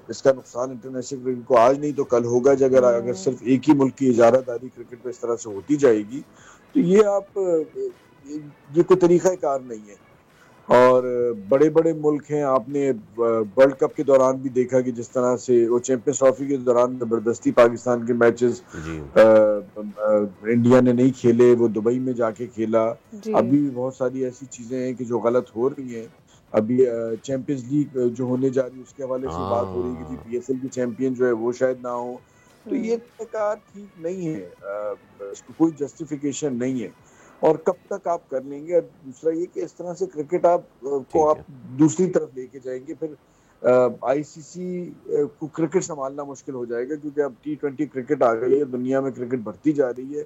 Speaker 10: اس کا نقصان انٹرنیشنل کرکٹ کو آج نہیں تو کل ہوگا. اگر صرف ایک ہی ملک کی اجارہ داری کرکٹ پہ اس طرح سے ہوتی جائے گی, تو یہ کوئی طریقہ کار نہیں ہے. اور بڑے بڑے ملک ہیں, آپ نے ورلڈ کپ کے دوران بھی دیکھا کہ جس طرح سے وہ چیمپئنز ٹرافی کے دوران زبردستی پاکستان کے میچز انڈیا نے نہیں کھیلے, وہ دبئی میں جا کے کھیلا. ابھی بھی بہت ساری ایسی چیزیں ہیں کہ جو غلط ہو رہی ہیں. ابھی چیمپئنز لیگ جو ہونے جا رہی ہے, اس کے حوالے سے بات ہو رہی ہے کہ PSL کی چیمپئن جو ہے وہ شاید نہ ہو. تو یہ کار ٹھیک نہیں ہے, اس کو کوئی جسٹیفیکیشن نہیں ہے. اور کب تک آپ کر لیں گے؟ اور دوسرا یہ کہ اس طرح سے کرکٹ آپ دوسری طرف لے کے جائیں گے. پھر ICC کو کرکٹ سنبھالنا مشکل ہو جائے گا, کیونکہ اب T20 کرکٹ آ گئی ہے, دنیا میں کرکٹ بڑھتی جا رہی ہے,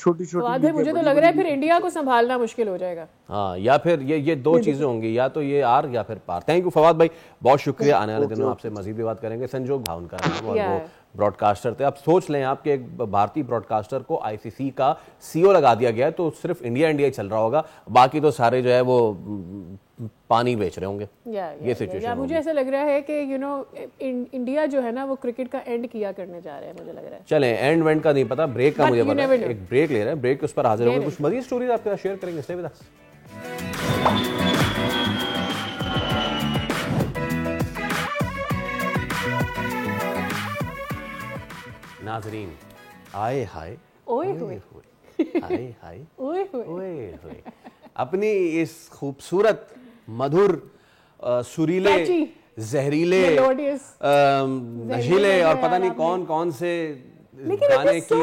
Speaker 10: چھوٹی چھوٹی.
Speaker 6: مجھے تو لگ رہا ہے پھر انڈیا کو سنبھالنا مشکل ہو جائے گا.
Speaker 1: ہاں, یا پھر یہ دو چیزیں ہوں گی, یا تو یہ آر یا پھر پار. تھینک یو فواد بھائی, بہت شکریہ. آنے والے دنوں آپ سے مزید بھی بات کریں گے. سنجوگ بھاؤن کا نام, اور وہ براڈ کاسٹر تھے. اب سوچ لیں آپ کہ ایک بھارتی براڈ کاسٹر کو ICC کا CEO لگا دیا گیا ہے, تو صرف انڈیا ہی چل رہا ہوگا, باقی تو سارے جو ہے وہ پانی بیچ رہے ہوں گے. یہ سچویشن
Speaker 6: مجھے ایسا لگ رہا ہے کہ انڈیا جو ہے نا وہ کرکٹ کا اینڈ کیا کرنے جا رہے ہیں, مجھے لگ رہا ہے.
Speaker 1: چلیں, اینڈ وینڈ کا نہیں پتا, بریک کا مجھے پتا ہے. ایک بریک لے رہے ہیں, بریک کے اس پر حاضر ہوں گے, کچھ مزید سٹوریز آپ کے ساتھ شیئر کریں گے. Stay with us. ناظرین, آئے ہائے اوئے ہوئے آئے ہائے اوئے ہوئے, اپنی اس خوبصورت, مدھر, سریلے, زہریلے, نشیلے اور پتہ نہیں کون کون سے گانے کی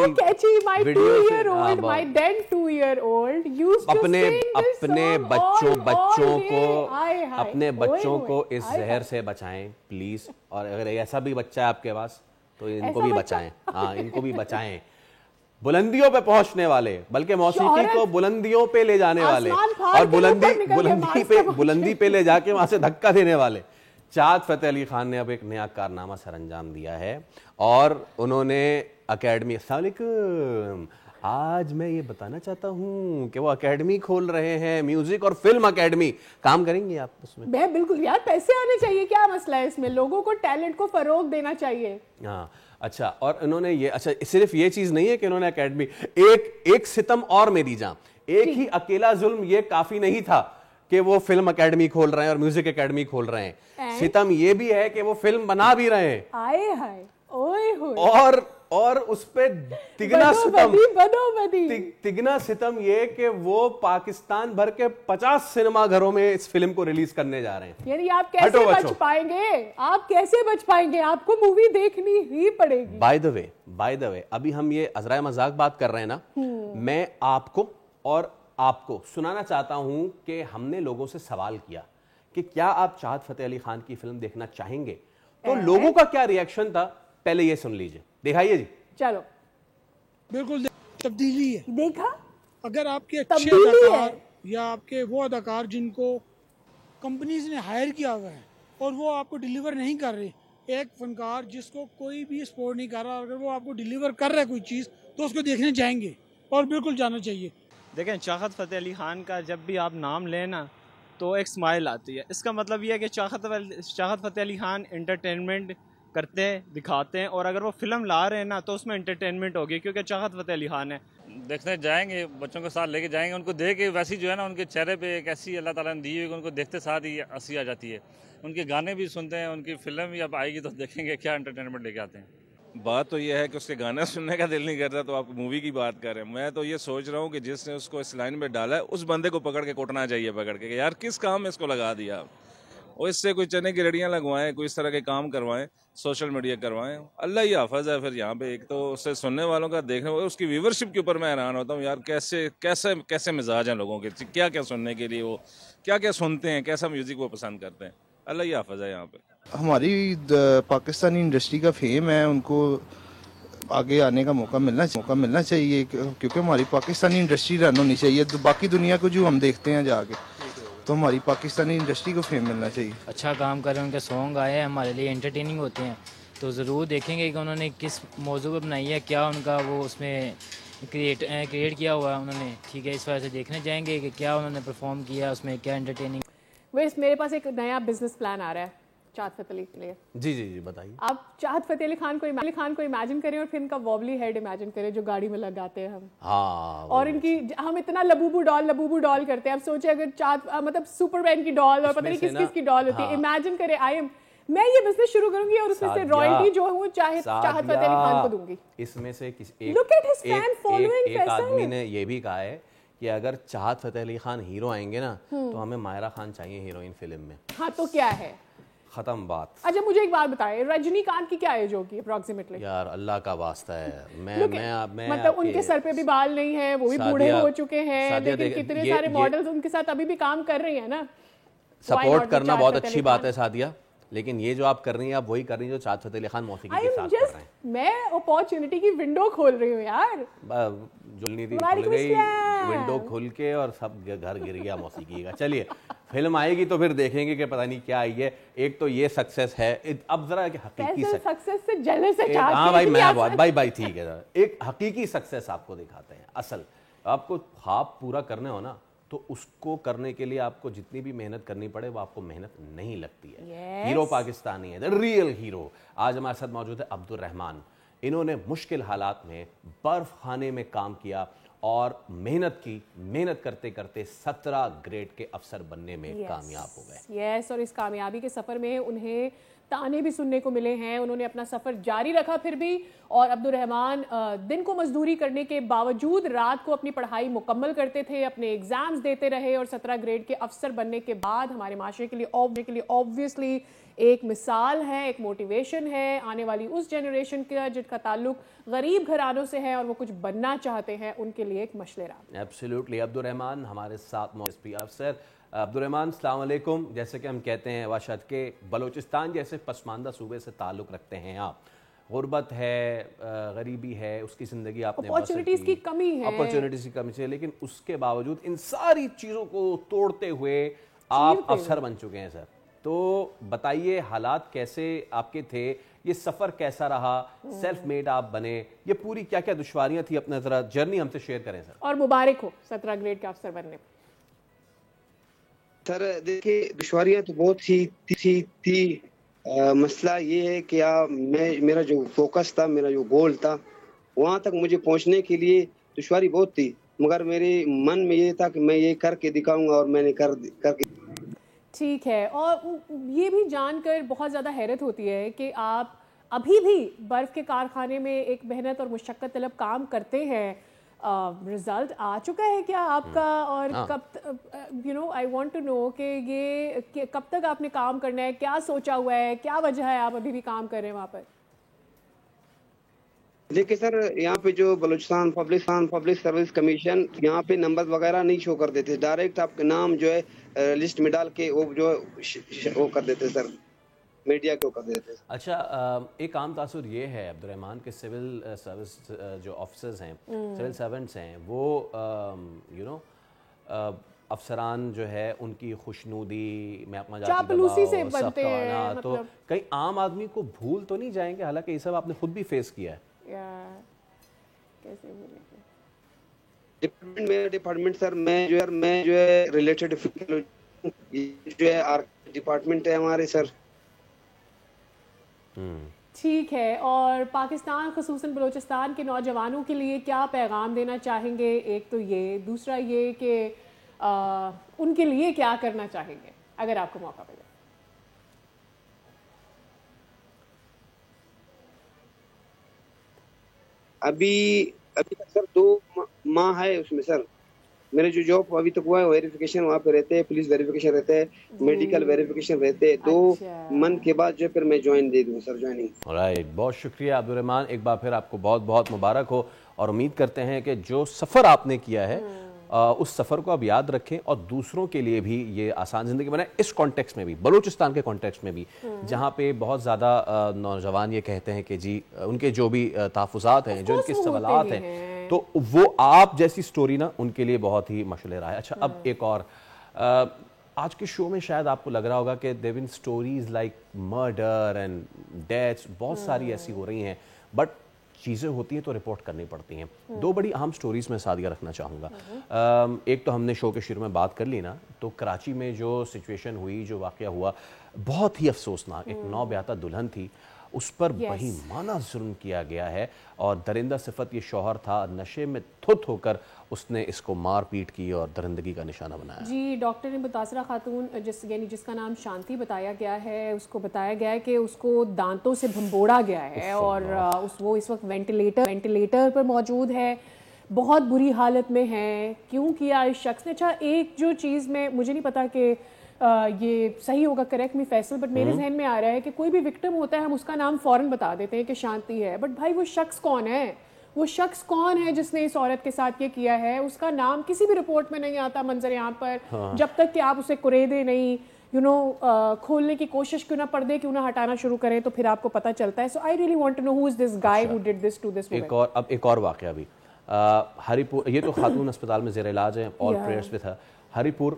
Speaker 1: ویڈیو اپنے بچوں کو اس زہر سے بچائیں پلیز. اور اگر ایسا بھی بچہ ہے آپ کے پاس تو ان کو بھی بچائیں. ہاں, ان کو بھی بچائیں. بلندیوں پہ پہنچنے والے, بلکہ موسیقی کو بلندیوں پہ لے جانے والے, اور بلندی پہ لے جا کے وہاں سے دھکا دینے والے. چاہت فتح علی خان نے اب ایک نیا کارنامہ سر انجام دیا ہے, اور انہوں نے اکیڈمی, السلام علیکم, آج میں یہ بتانا چاہتا ہوں کہ وہ اکیڈمی کھول رہے ہیں, میوزک اور فلم اکیڈمی. کام کریں گے آپ اس میں؟
Speaker 6: بالکل یار, پیسے آنے چاہیے, کیا مسئلہ ہے اس میں, لوگوں کو ٹیلنٹ کو فروغ دینا چاہیے.
Speaker 1: ہاں اچھا, اور انہوں نے یہ, اچھا صرف یہ چیز نہیں ہے کہ انہوں نے اکیڈمی, ایک ستم اور میری جان, ایک ہی اکیلا ظلم یہ کافی نہیں تھا کہ وہ فلم اکیڈمی کھول رہے ہیں اور میوزک اکیڈمی کھول رہے ہیں. ستم یہ بھی ہے کہ وہ فلم بنا بھی رہے ہیں,
Speaker 6: آئے ہائے اوئے ہوئے,
Speaker 1: اور اس پہ تگنا ستم یہ کہ وہ پاکستان بھر کے 50 سنیما گھروں میں اس فلم کو ریلیز کرنے جا رہے ہیں.
Speaker 6: یعنی آپ کیسے بچ پائیں گے, آپ کیسے بچ پائیں گے, آپ کو مووی دیکھنی ہی پڑے گی.
Speaker 1: بائی دا وے ابھی ہم یہ عذرائے مذاق بات کر رہے ہیں نا, میں آپ کو اور آپ کو سنانا چاہتا ہوں کہ ہم نے لوگوں سے سوال کیا کہ کیا آپ چاہت فتح علی خان کی فلم دیکھنا چاہیں گے, تو لوگوں کا کیا ریئیکشن تھا, پہلے یہ سن لیجئے, دکھائیے جی.
Speaker 6: چلو,
Speaker 11: بالکل تبدیلی ہے.
Speaker 6: دیکھا,
Speaker 11: اگر آپ کے اچھے اداکار یا آپ کے وہ اداکار جن کو کمپنیز نے ہائر کیا ہوا ہے اور وہ آپ کو ڈیلیور نہیں کر رہے, ایک فنکار جس کو کوئی بھی سپورٹ نہیں کر رہا, اگر وہ آپ کو ڈیلیور کر رہا ہے کوئی چیز تو اس کو دیکھنے جائیں گے, اور بالکل جانا چاہیے.
Speaker 12: دیکھیں, چاہت فتح علی خان کا جب بھی آپ نام لیں نا تو ایک سمائل آتی ہے. اس کا مطلب یہ ہے کہ چاہت فتح علی خان انٹرٹینمنٹ کرتے ہیں, دکھاتے ہیں, اور اگر وہ فلم لا رہے ہیں نا تو اس میں انٹرٹینمنٹ ہوگی, کیونکہ چاہت فتح علی خان ہے.
Speaker 13: دیکھنے جائیں گے, بچوں کے ساتھ لے کے جائیں گے, ان کو دیکھ کے ویسی جو ہے نا ان کے چہرے پہ ایک ایسی اللہ تعالیٰ نے دی ہوئی کہ ان کو دیکھتے ساتھ ہی ہنسی آ جاتی ہے. ان کے گانے بھی سنتے ہیں, ان کی فلم بھی اب آئے گی تو دیکھیں گے کیا انٹرٹینمنٹ لے کے آتے ہیں.
Speaker 14: بات تو یہ ہے کہ اس کے گانے سننے کا دل نہیں کرتا, تو آپ مووی کی بات کر رہے ہیں. میں تو یہ سوچ رہا ہوں کہ جس نے اس کو اس لائن میں ڈالا ہے اس بندے کو پکڑ کے کوٹنا چاہیے, پکڑ کے کہ یار کس کام میں اس کو لگا دیا, اور اس سے کوئی چنے کی ریڑیاں لگوائیں, کوئی اس طرح کے کام کروائیں, سوشل میڈیا کروائیں. اللہ ہی حافظ ہے. پھر یہاں پہ ایک تو اسے سننے والوں کا دیکھنے, اس کی ویورشپ کے اوپر میں حیران ہوتا ہوں یار, کیسے مزاج ہیں لوگوں کے, کیا سننے کے لیے وہ کیا سنتے ہیں, کیسا میوزک وہ پسند کرتے ہیں. اللہ ہی حافظ ہے. یہاں پہ
Speaker 15: ہماری پاکستانی انڈسٹری کا فیم ہے, ان کو آگے آنے کا موقع ملنا چاہیے, کیونکہ ہماری پاکستانی انڈسٹری رن ہونی چاہیے. باقی دنیا کو جو ہم دیکھتے ہیں جا کے, تو ہماری پاکستانی انڈسٹری کو فیم ملنا چاہیے.
Speaker 16: اچھا کام کر رہے ہیں, ان کے سانگ آئے ہیں ہمارے لیے انٹرٹیننگ ہوتے ہیں, تو ضرور دیکھیں گے کہ انہوں نے کس موضوع پہ بنائی ہے, کیا ان کا وہ اس میں کریٹ کیا ہوا ہے انہوں نے. ٹھیک ہے, اس وجہ سے دیکھنے جائیں گے کہ کیا انہوں نے پرفارم کیا, اس میں کیا انٹرٹیننگ.
Speaker 6: ویسے میرے پاس ایک نیا بزنس پلان آ رہا ہے چاہت فتح علی کے لیے.
Speaker 1: جی بتائیے. آپ
Speaker 6: چاہت فتح علی خان کو امیجن کریں, اور پھر ان کا وابلی ہیڈ امیجن کریں جو گاڑی میں لگاتے ہیں ہم.
Speaker 1: ہاں,
Speaker 6: اور ان کی ہم اتنا لبوبو ڈال کرتے ہیں. اب سوچیں اگر چاہت مطلب سپر مین کی ڈال اور پتہ نہیں کس کی ڈال ہوتی ہے, امیجن کریں. میں یہ بزنس شروع کروں گی اور اس میں سے رائلٹی جو ہوں چاہت فتح علی خان کو دوں گی.
Speaker 1: اس میں سے
Speaker 6: ایک
Speaker 1: آدمی نے یہ بھی کہا ہے کہ اگر چاہت فتح علی خان ہیرو آئیں گے نا تو ہمیں مائرہ خان چاہیے ہیروئن فلم میں.
Speaker 6: ہاں تو کیا ہے,
Speaker 1: ختم بات.
Speaker 6: اچھا مجھے ایک بات بتائیں, رجنی کانت کی کیا ایج ہوگی اپروکسیمیٹلی؟
Speaker 1: یار اللہ کا واسطہ ہے, میں
Speaker 6: مطلب ان کے سر پہ بھی بال نہیں ہیں, وہ بھی بوڑھے ہو چکے ہیں, لیکن کتنے سارے ماڈلز ان کے ساتھ ابھی بھی کام کر رہی ہیں نا.
Speaker 1: سپورٹ کرنا بہت اچھی بات ہے سعدیہ, لیکن یہ جو آپ کر رہی ہیں آپ وہی کر رہی ہیں جو شاد فتح علی خان موسیقی کے ساتھ کر رہے ہیں.
Speaker 6: میں اپارچونٹی کی ونڈو کھول رہی ہوں یار.
Speaker 1: جلنی تھی کھل گئی ونڈو کھل کے اور سب گھر گر گیا موسیقی کا. چلیے فلم آئے گی تو پھر دیکھیں گے کہ پتہ نہیں کیا آئی ہے. ایک تو یہ سکسیس ہے. اب ذرا کہ حقیقی
Speaker 6: سکسیس سے جلس ہے.
Speaker 1: ہاں بھائی ٹھیک ہے. ایک حقیقی سکسیس آپ کو دکھاتے ہیں. اصل آپ کو خواب پورا کرنے ہو نا تو اس کو کرنے کے لیے آپ کو جتنی بھی محنت کرنی پڑے وہ آپ کو محنت نہیں لگتی ہے. ہیرو پاکستانی ہے, ریئل ہیرو. آج ہمارے ساتھ موجود ہے عبد الرحمان. انہوں نے مشکل حالات میں برف خانے میں کام کیا اور محنت کی. محنت کرتے کرتے 17 گریڈ کے افسر بننے میں کامیاب ہو گئے.
Speaker 6: اور اس کامیابی کے سفر میں انہیں تانے بھی سننے کو ملے ہیں. انہوں نے اپنا سفر جاری رکھا پھر بھی, اور عبد الرحمان دن کو مزدوری کرنے کے باوجود رات کو اپنی پڑھائی مکمل کرتے تھے, اپنے ایگزامز دیتے رہے, اور 17 گریڈ کے افسر بننے کے بعد ہمارے معاشرے کے لیے اوبویسلی ایک مثال ہے, ایک موٹیویشن ہے. آنے والی اس جنریشن کا جن کا تعلق غریب گھرانوں سے ہے اور وہ کچھ بننا چاہتے ہیں, ان کے لیے ایک مشعل راہ.
Speaker 1: ایبسلیوٹلی. عبد الرحمان ہمارے ساتھ ایس پی افسر. عبد الرحمان السلام علیکم. جیسے کہ ہم کہتے ہیں واشد کے بلوچستان جیسے پسماندہ صوبے سے تعلق رکھتے ہیں آپ. غربت ہے, غریبی ہے, اس کی زندگی آپ نے
Speaker 6: اپارچونٹیز کی کمی ہے,
Speaker 1: اپارچونیٹیز کی کمی ہے, لیکن اس کے باوجود ان ساری چیزوں کو توڑتے ہوئے آپ افسر بن چکے ہیں سر. تو بتائیے حالات کیسے آپ کے تھے, یہ سفر کیسا رہا, سیلف میڈ آپ بنے, یہ پوری کیا کیا دشواریاں تھی, اپنا ذرا جرنی ہم سے شیئر کریں سر.
Speaker 6: اور مبارک ہو 17 گریڈ کا افسر بننے.
Speaker 17: سر دیکھیے دشواریاں تو بہت ہی تھی. مسئلہ یہ ہے کہ میرا جو فوکس تھا, میرا جو گول تھا, وہاں تک مجھے پہنچنے کے لیے دشواری بہت تھی, مگر میرے من میں یہ تھا کہ میں یہ کر کے دکھاؤں گا, اور میں نے کر کے.
Speaker 6: ٹھیک ہے. اور یہ بھی جان کر بہت زیادہ حیرت ہوتی ہے کہ آپ ابھی بھی برف کے کارخانے میں ایک محنت اور مشقت طلب کام کرتے ہیں. رزلٹ آ چکا ہے کیا آپ کا, اور کب آئی وانٹ ٹو نو کہ یہ کب تک آپ نے کام کرنا ہے, کیا سوچا ہوا ہے, کیا وجہ ہے آپ ابھی بھی کام کر رہے ہیں وہاں پر؟
Speaker 17: دیکھیں سر, یہاں پہ جو بلوچستان پبلک سروس کمیشن یہاں پہ نمبر وغیرہ نہیں شو کر دیتے, ڈائریکٹ آپ کا نام جو ہے لسٹ میں ڈال کے وہ کر دیتے سر, میڈیا کو کر دیتے.
Speaker 1: اچھا, ایک عام تاثر یہ ہے عبد الرحمان کے سول سروس جو آفیسرز ہیں, سول سرونٹس ہیں, وہ افسران جو ہے ان کی خوشنودی میں اپنا
Speaker 6: چاپلوسی سے بنتے ہیں,
Speaker 1: تو کئی عام آدمی کو بھول تو نہیں جائیں گے, حالانکہ یہ سب آپ نے خود بھی فیس کیا ہے.
Speaker 6: کیسے
Speaker 17: ڈپارٹمنٹ سر, میں جو ہے ریلیٹڈ جو ہے ڈپارٹمنٹ ہے ہمارے سر.
Speaker 6: ٹھیک ہے. اور پاکستان خصوصاً بلوچستان کے نوجوانوں کے لیے کیا پیغام دینا چاہیں گے؟ ایک تو یہ, دوسرا یہ کہ ان کے لیے کیا کرنا چاہیں گے اگر آپ کو موقع ملے؟
Speaker 17: ابھی تک سر 2 ماہ ہے اس میں سر. میرے جو جاب ابھی تک ہوا ہے ویریفیکیشن وہاں پہ رہتے ہیں, پولیس ویریفیکیشن رہتے ہیں, میڈیکل ویریفیکیشن رہتے ہیں. 2 منتھ کے بعد جو پھر میں جوائن دے دوں سر, جوائننگ.
Speaker 1: رائٹ, بہت شکریہ عبد الرحمان. ایک بار پھر آپ کو بہت بہت مبارک ہو, اور امید کرتے ہیں کہ جو سفر آپ نے کیا ہے اس سفر کو اب یاد رکھیں اور دوسروں کے لیے بھی یہ آسان زندگی بنائیں. اس کانٹیکس میں بھی, بلوچستان کے کانٹیکس میں بھی, جہاں پہ بہت زیادہ نوجوان یہ کہتے ہیں کہ جی ان کے جو بھی تحفظات ہیں, جو ان کے سوالات ہیں, تو وہ آپ جیسی سٹوری نا ان کے لیے بہت ہی مشعل راہ ہے. اچھا, اب ایک اور, آج کے شو میں شاید آپ کو لگ رہا ہوگا کہ there been stories like murder and deaths, بہت ساری ایسی ہو رہی ہیں, بٹ چیزیں ہوتی ہیں تو رپورٹ کرنی پڑتی ہیں. 2 بڑی اہم سٹوریز میں ساتھ رکھنا چاہوں گا. ایک تو ہم نے شو کے شروع میں بات کر لی نا, تو کراچی میں جو سچویشن ہوئی, جو واقعہ ہوا, بہت ہی افسوسناک. ایک نوبیاہتا دلہن تھی, اس پر بہی معنی ظلم کیا گیا ہے, اور درندہ صفت یہ شوہر تھا, نشے میں دھت ہو کر اس نے اس کو مار پیٹ کی اور درندگی کا نشانہ بنایا.
Speaker 6: جی, ڈاکٹر نے متاثرہ خاتون جس کا نام شانتی بتایا گیا ہے, اس کو بتایا گیا ہے کہ اس کو دانتوں سے بھنبوڑا گیا ہے, اور وہ اس وقت وینٹیلیٹر پر موجود ہے, بہت بری حالت میں ہے. کیوں کیا اس شخص نے؟ اچھا, ایک جو چیز میں مجھے نہیں پتا کہ یہ صحیح ہوگا, کریکٹ می فیصل, بٹ میرے ذہن میں آ رہا ہے کہ کوئی بھی وکٹم ہوتا ہے ہم اس کا نام فوراً بتا دیتے ہیں کہ شانتی ہے, بٹ بھائی وہ شخص کون ہے, وہ شخص کون ہے جس نے اس عورت کے ساتھ یہ کیا ہے، اس کا نام کسی بھی رپورٹ میں نہیں آتا منظر عام پر، جب تک کہ آپ اسے قریدے نہیں کھولنے کی کوشش کیوں نہ، پردے کیوں نہ ہٹانا شروع کریں، تو پھر آپ کو پتہ چلتا ہے. So I really want to know who is this guy who did this to this woman.
Speaker 1: اب ایک اور واقعہ بھی ہری پور، یہ تو خاتون اسپتال میں زیر علاج ہیں، آل پریئرز وتھ ہر. ہری پور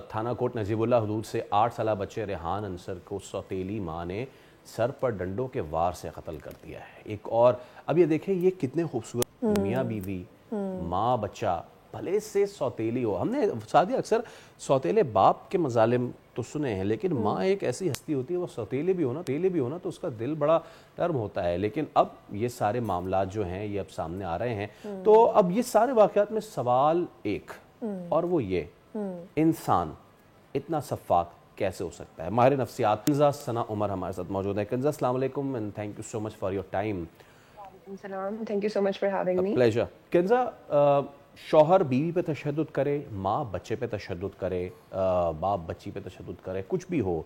Speaker 1: تھانہ کوٹ نجیب اللہ حدود سے 8 سالہ بچے ریحان انصر کو سوتیلی ماں نے سر پر ڈنڈوں کے وار سے قتل کر دیا ہے. ایک اور اب یہ دیکھیں یہ کتنے خوبصورت میاں بیوی ماں بچہ، بھلے سے سوتیلی ہو. ہم نے سادیہ اکثر سوتیلے باپ کے مظالم تو سنے ہیں، لیکن ماں ایک ایسی ہستی ہوتی ہے، وہ سوتیلے بھی ہونا تو اس کا دل بڑا نرم ہوتا ہے. لیکن اب یہ سارے معاملات جو ہیں یہ اب سامنے آ رہے ہیں. تو اب یہ سارے واقعات میں سوال ایک، اور وہ یہ انسان اتنا شفاف کیسے ہو سکتا ہے؟ ماہر نفسیات کنزہ ثنا عمر ہمارے ساتھ موجود ہے. کنزہ السلام علیکم and thank you so much for your time.
Speaker 18: السلام، thank you so much for having me.
Speaker 1: Pleasure. Kinza, شوہر بیوی پہ تشدد کرے، ماں بچے پہ تشدد کرے، باپ بچی پہ تشدد کرے، کچھ بھی ہو،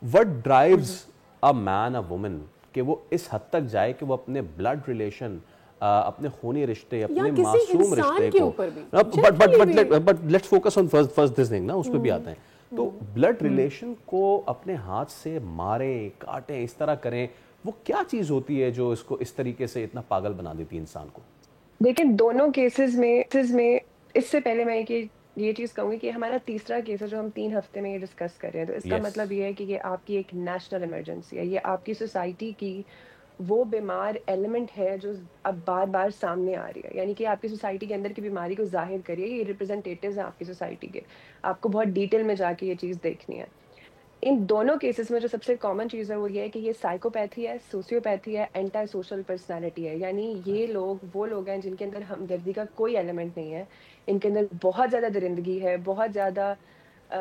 Speaker 1: what drives a man a woman کہ وہ اس حد تک جائے کہ وہ اپنے بلڈ ریلیشن، اپنے خونی رشتے، اپنے معصوم رشتے کو، but let's focus on first this thing نا، اس پہ بھی آتے ہیں. تو بلڈ ریلیشن کو اپنے ہاتھ سے ماریں، کاٹیں، اس طرح کریں، وہ کیا چیز ہوتی ہے جو اس کو اس طریقے سے اتنا پاگل بنا دیتی ہے انسان کو؟
Speaker 18: دیکھیں دونوں کیسز میں اس سے پہلے میں یہ چیز کہوں گی کہ ہمارا تیسرا کیس ہے جو ہم 3 ہفتے میں یہ ڈسکس کر رہے ہیں. تو اس کا مطلب یہ ہے کہ یہ آپ کی ایک نیشنل ایمرجنسی ہے، یہ آپ کی سوسائٹی کی وہ بیمار ایلیمنٹ ہے جو اب بار بار سامنے آ رہی ہے. یعنی کہ آپ کی سوسائٹی کے اندر کی بیماری کو ظاہر کریے، یہ ریپرزنٹیٹیوز ہیں آپ کی سوسائٹی کے. آپ کو بہت ڈیٹیل میں جا کے یہ چیز دیکھنی ہے. ان دونوں کیسز میں جو سب سے کامن چیز ہے وہ یہ ہے کہ یہ سائیکوپیتھی ہے، سوسیوپیتھی ہے، اینٹی سوشل پرسنالٹی ہے. یعنی یہ لوگ وہ لوگ ہیں جن کے اندر ہمدردی کا کوئی ایلیمنٹ نہیں ہے، ان کے اندر بہت زیادہ درندگی ہے، بہت زیادہ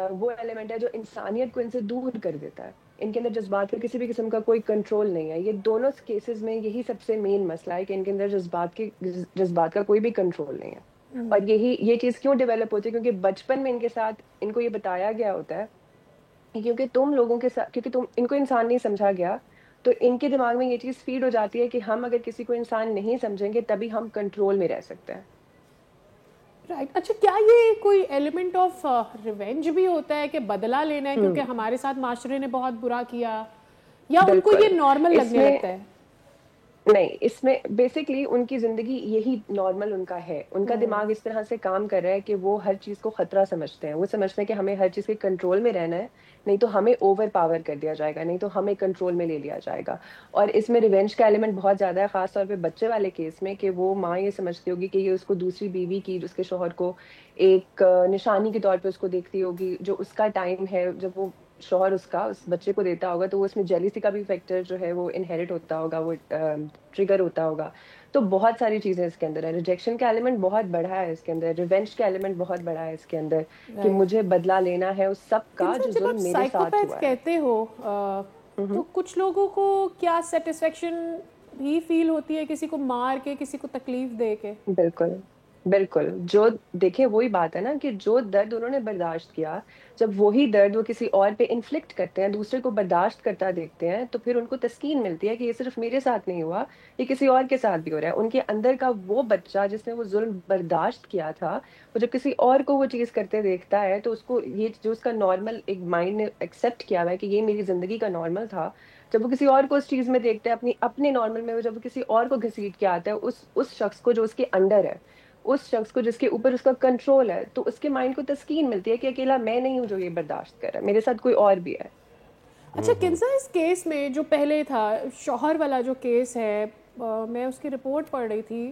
Speaker 18: وہ ایلیمنٹ ہے جو انسانیت کو ان سے دور کر دیتا ہے. ان کے اندر جذبات کا کسی بھی قسم کا کوئی کنٹرول نہیں ہے. یہ دونوں کیسز میں یہی سب سے مین مسئلہ ہے کہ ان کے اندر جذبات کا کوئی بھی کنٹرول نہیں ہے. اور یہ چیز کیوں ڈیولپ ہوتی ہے؟ کیونکہ بچپن میں ان کے ساتھ ان کو یہ بتایا گیا ہوتا ہے کیونکہ تم لوگوں کے ساتھ، کیونکہ ان کو انسان نہیں سمجھا گیا، تو ان کے دماغ میں یہ چیز فیڈ ہو جاتی ہے کہ ہم اگر کسی کو انسان نہیں سمجھیں گے تبھی ہم کنٹرول میں رہ سکتے ہیں.
Speaker 6: رائٹ. اچھا، کیا یہ کوئی ایلیمنٹ آف ریونج بھی ہوتا ہے کہ بدلہ لینا ہے کیونکہ ہمارے ساتھ معاشرے نے بہت برا کیا، یا ان کو یہ نارمل لگنے لگتا ہے؟
Speaker 18: نہیں، اس میں بیسکلی ان کی زندگی یہی نارمل ان کا ہے. ان کا دماغ اس طرح سے کام کر رہا ہے کہ وہ ہر چیز کو خطرہ سمجھتے ہیں. وہ سمجھتے ہیں کہ ہمیں ہر چیز کے کنٹرول میں رہنا ہے، نہیں تو ہمیں اوور پاور کر دیا جائے گا، نہیں تو ہمیں کنٹرول میں لے لیا جائے گا. اور اس میں ریونج کا ایلیمنٹ بہت زیادہ ہے، خاص طور پہ بچے والے کیس میں، کہ وہ ماں یہ سمجھتی ہوگی کہ یہ اس کو دوسری بیوی کی، اس کے شوہر کو ایک نشانی کے طور پہ اس کو دیکھتی ہوگی. جو اس کا ٹائم ہے جب وہ شوہر اس بچے کو دیتا ہوگا تو وہ اس میں جیلیسی کا بھی فیکٹر جو ہے وہ انہیریٹ ہوتا ہوگا، وہ ٹریگر ہوتا ہوگا. تو بہت ساری چیزیں اس کے اندر ہے. ریجیکشن کا ایلیمنٹ بہت بڑا ہے اس کے اندر، ریونج کا ایلیمنٹ بہت بڑا ہے اس کے اندر، کہ مجھے بدلہ لینا ہے اس سب کا جو ظلم میرے ساتھ ہوا ہے.
Speaker 6: کہتے ہو تو کچھ لوگوں کو کیا سیٹسفیکشن بھی فیل ہوتی ہے کسی کو مار کے، کسی کو تکلیف دے کے؟
Speaker 18: بالکل جو دیکھیں وہی بات ہے نا کہ جو درد انہوں نے برداشت کیا، جب وہی درد وہ کسی اور پہ انفلکٹ کرتے ہیں، دوسرے کو برداشت کرتا دیکھتے ہیں، تو پھر ان کو تسکین ملتی ہے کہ یہ صرف میرے ساتھ نہیں ہوا، یہ کسی اور کے ساتھ بھی ہو رہا ہے. ان کے اندر کا وہ بچہ جس نے وہ ظلم برداشت کیا تھا، وہ جب کسی اور کو وہ چیز کرتے دیکھتا ہے تو اس کو یہ جو اس کا نارمل ایک مائنڈ نے ایکسیپٹ کیا ہوا ہے کہ یہ میری زندگی کا نارمل تھا، جب وہ کسی اور کو اس چیز میں دیکھتا ہے اپنے نارمل میں، جب وہ کسی اور کو گھسیٹ کے آتا ہے اس شخص کو جو اس کے انڈر ہے، اس شخص کو جس کے اوپر اس کا کنٹرول ہے، تو اس کے مائنڈ کو تسکین ملتی ہے کہ اکیلا میں نہیں ہوں جو یہ برداشت کر رہا ہے، میرے ساتھ کوئی اور بھی ہے.
Speaker 6: اچھا کنزا، اس کیس میں جو پہلے تھا شوہر والا جو کیس ہے، میں اس کی رپورٹ پڑھ رہی تھی،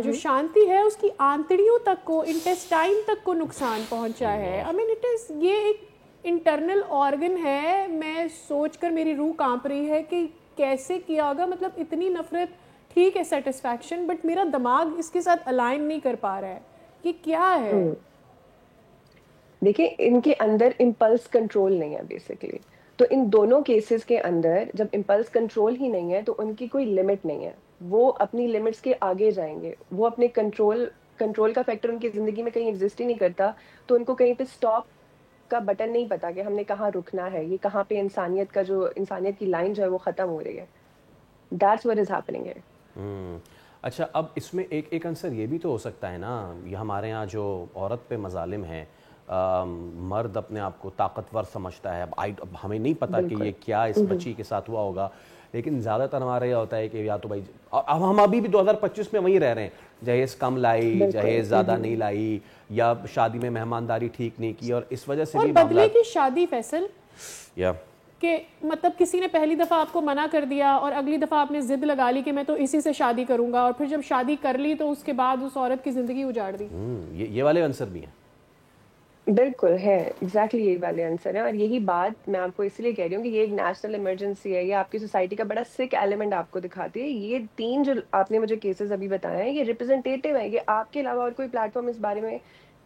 Speaker 6: جو شانتی ہے اس کی آنتڑیوں تک کو، انٹیسٹائن تک کو نقصان پہنچا ہے. I mean, یہ ایک انٹرنل آرگن ہے. میں سوچ کر میری روح کانپ رہی ہے کہ کیسے کیا ہوگا. مطلب اتنی نفرت، ٹھیک ہے سیٹسفیکشن، بٹ میرا دماغ اس کے ساتھ الائن نہیں کر پا رہا ہے. یہ کیا ہے؟
Speaker 18: دیکھیں ان کے اندر امپلس کنٹرول نہیں ہے بیسکلی. تو ان دونوں کیسز کے اندر جب امپلس کنٹرول ہی نہیں ہے تو ان کی کوئی لمٹ نہیں ہے. وہ اپنی لمٹس کے آگے جائیں گے. وہ اپنے کنٹرول کا فیکٹر ان کی زندگی میں کہیں ایگزسٹ ہی نہیں کرتا. تو ان کو کہیں پہ سٹاپ کا بٹن نہیں پتا کہ ہم نے کہاں رکنا ہے، یہ کہاں پہ انسانیت کی لائن جو ہے وہ ختم ہو رہی ہے. That's what is happening here.
Speaker 1: اچھا اب اس میں ایک عنصر یہ بھی تو ہو سکتا ہے نا, یہ ہمارے ہاں جو عورت پہ مظالم ہیں, مرد اپنے آپ کو طاقتور سمجھتا ہے, اب ہمیں نہیں پتہ کہ یہ کیا اس بچی کے ساتھ ہوا ہوگا, لیکن زیادہ تر ہمارا یہ ہوتا ہے کہ یا تو بھائی, اب ہم ابھی بھی 2025 میں وہیں رہ رہے ہیں, جہیز کم لائی, جہیز زیادہ نہیں لائی, یا شادی میں مہمانداری ٹھیک نہیں کی, اور اس وجہ سے بھی
Speaker 6: بدلے کی شادی فیصل
Speaker 1: یا
Speaker 6: کہ مطلب کسی نے پہلی دفعہ آپ کو منع کر دیا اور اگلی دفعہ آپ نے ضد لگا لی کہ میں تو اسی سے شادی کروں گا, اور پھر جب شادی کر لی تو اس کے بعد اس عورت کی زندگی اجاڑ دی.
Speaker 1: یہ والے عنصر بھی ہیں.
Speaker 18: بالکل ہے, ایگزیکٹلی یہی والے آنسر ہیں, اور یہی بات میں آپ کو اس لیے کہہ رہی ہوں کہ یہ ایک نیشنل ایمرجنسی ہے, یہ آپ کی سوسائٹی کا بڑا سک ایلیمنٹ آپ کو دکھاتی ہے. یہ 3 جو آپ نے مجھے کیسز ابھی بتائے ہیں یہ ریپرزنٹیٹیو ہیں, یہ آپ کے علاوہ اور کوئی پلیٹ فارم اس بارے میں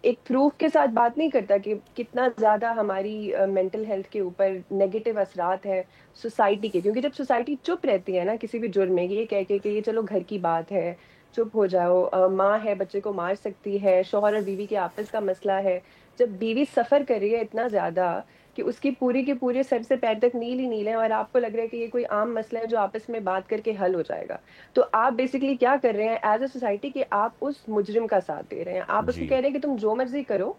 Speaker 18: ایک پروف کے ساتھ بات نہیں کرتا کہ کتنا زیادہ ہماری مینٹل ہیلتھ کے اوپر نیگیٹو اثرات ہیں سوسائٹی کے, کیونکہ جب سوسائٹی چپ رہتی ہے نا کسی بھی جرم میں, یہ کہہ کے کہ یہ چلو گھر کی بات ہے, چپ ہو جاؤ, ماں ہے بچے کو مار سکتی ہے, شوہر اور بیوی کے آپس کا مسئلہ ہے, جب بیوی سفر کر رہی ہے اتنا زیادہ کہ اس کی پوری کے پورے سر سے پیر تک نیل ہی نیل ہے, اور آپ کو لگ رہا ہے کہ یہ کوئی عام مسئلہ ہے جو آپس میں بات کر کے حل ہو جائے گا, تو آپ بیسیکلی کیا کر رہے ہیں ایز اے سوسائٹی کہ آپ اس مجرم کا ساتھ دے رہے ہیں. آپ اس کو کہہ رہے ہیں کہ تم جو مرضی کرو,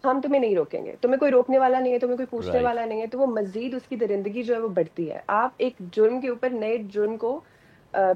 Speaker 18: ہم تمہیں نہیں روکیں گے, تمہیں کوئی روکنے والا نہیں ہے, تمہیں کوئی پوچھنے والا نہیں ہے, تو وہ مزید اس کی درندگی جو ہے وہ بڑھتی ہے. آپ ایک جرم کے اوپر نئے جرم کو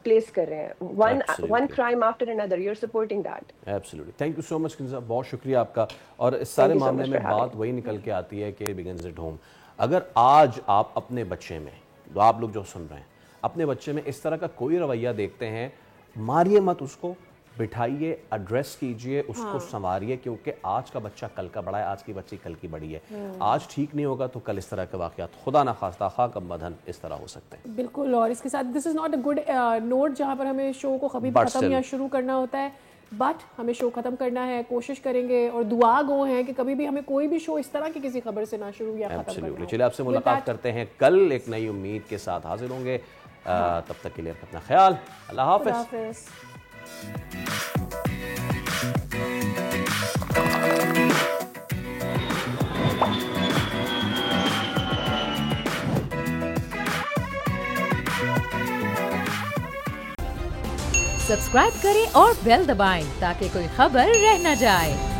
Speaker 18: پلیس کر رہے ہیں, one crime after another, you're supporting that.
Speaker 1: Absolutely. Thank you so much Kinza, بہت شکریہ آپ کا. اور اس سارے معاملے میں بات وہی نکل کے آتی ہے کہ begins at home. اگر آج آپ اپنے بچے میں, جو آپ لوگ جو سن رہے ہیں, اپنے بچے میں اس طرح کا کوئی رویہ دیکھتے ہیں, ماریے مت اس کو, بٹھائیے, ایڈریس کیجئے, اس کو سنواریے, کیونکہ آج کا بچہ کل کا بڑا ہے, آج کی بچی کل کی بڑی ہے. آج ٹھیک نہیں ہوگا تو کل اس طرح کے واقعات خدا نخواستہ خاک بدن اس طرح ہو سکتے ہیں.
Speaker 6: بالکل, اور اس کے ساتھ this is not a good note جہاں پر ہمیں شو کو کبھی ختم یا شروع کرنا ہوتا ہے, بٹ ہمیں شو ختم کرنا ہے, کوشش کریں گے, اور دعا گو ہیں کہ کبھی بھی ہمیں کوئی بھی شو اس طرح کی کسی خبر سے نہ شروع یا ختم کرنا ہو.
Speaker 1: چلیے آپ سے ملاقات کرتے ہیں کل, ایک نئی امید کے ساتھ حاضر ہوں گے. تب تک کے لیے اپنا خیال, اللہ حافظ.
Speaker 19: سبسکرائب کریں اور بیل دبائیں تاکہ کوئی خبر رہ نہ جائے.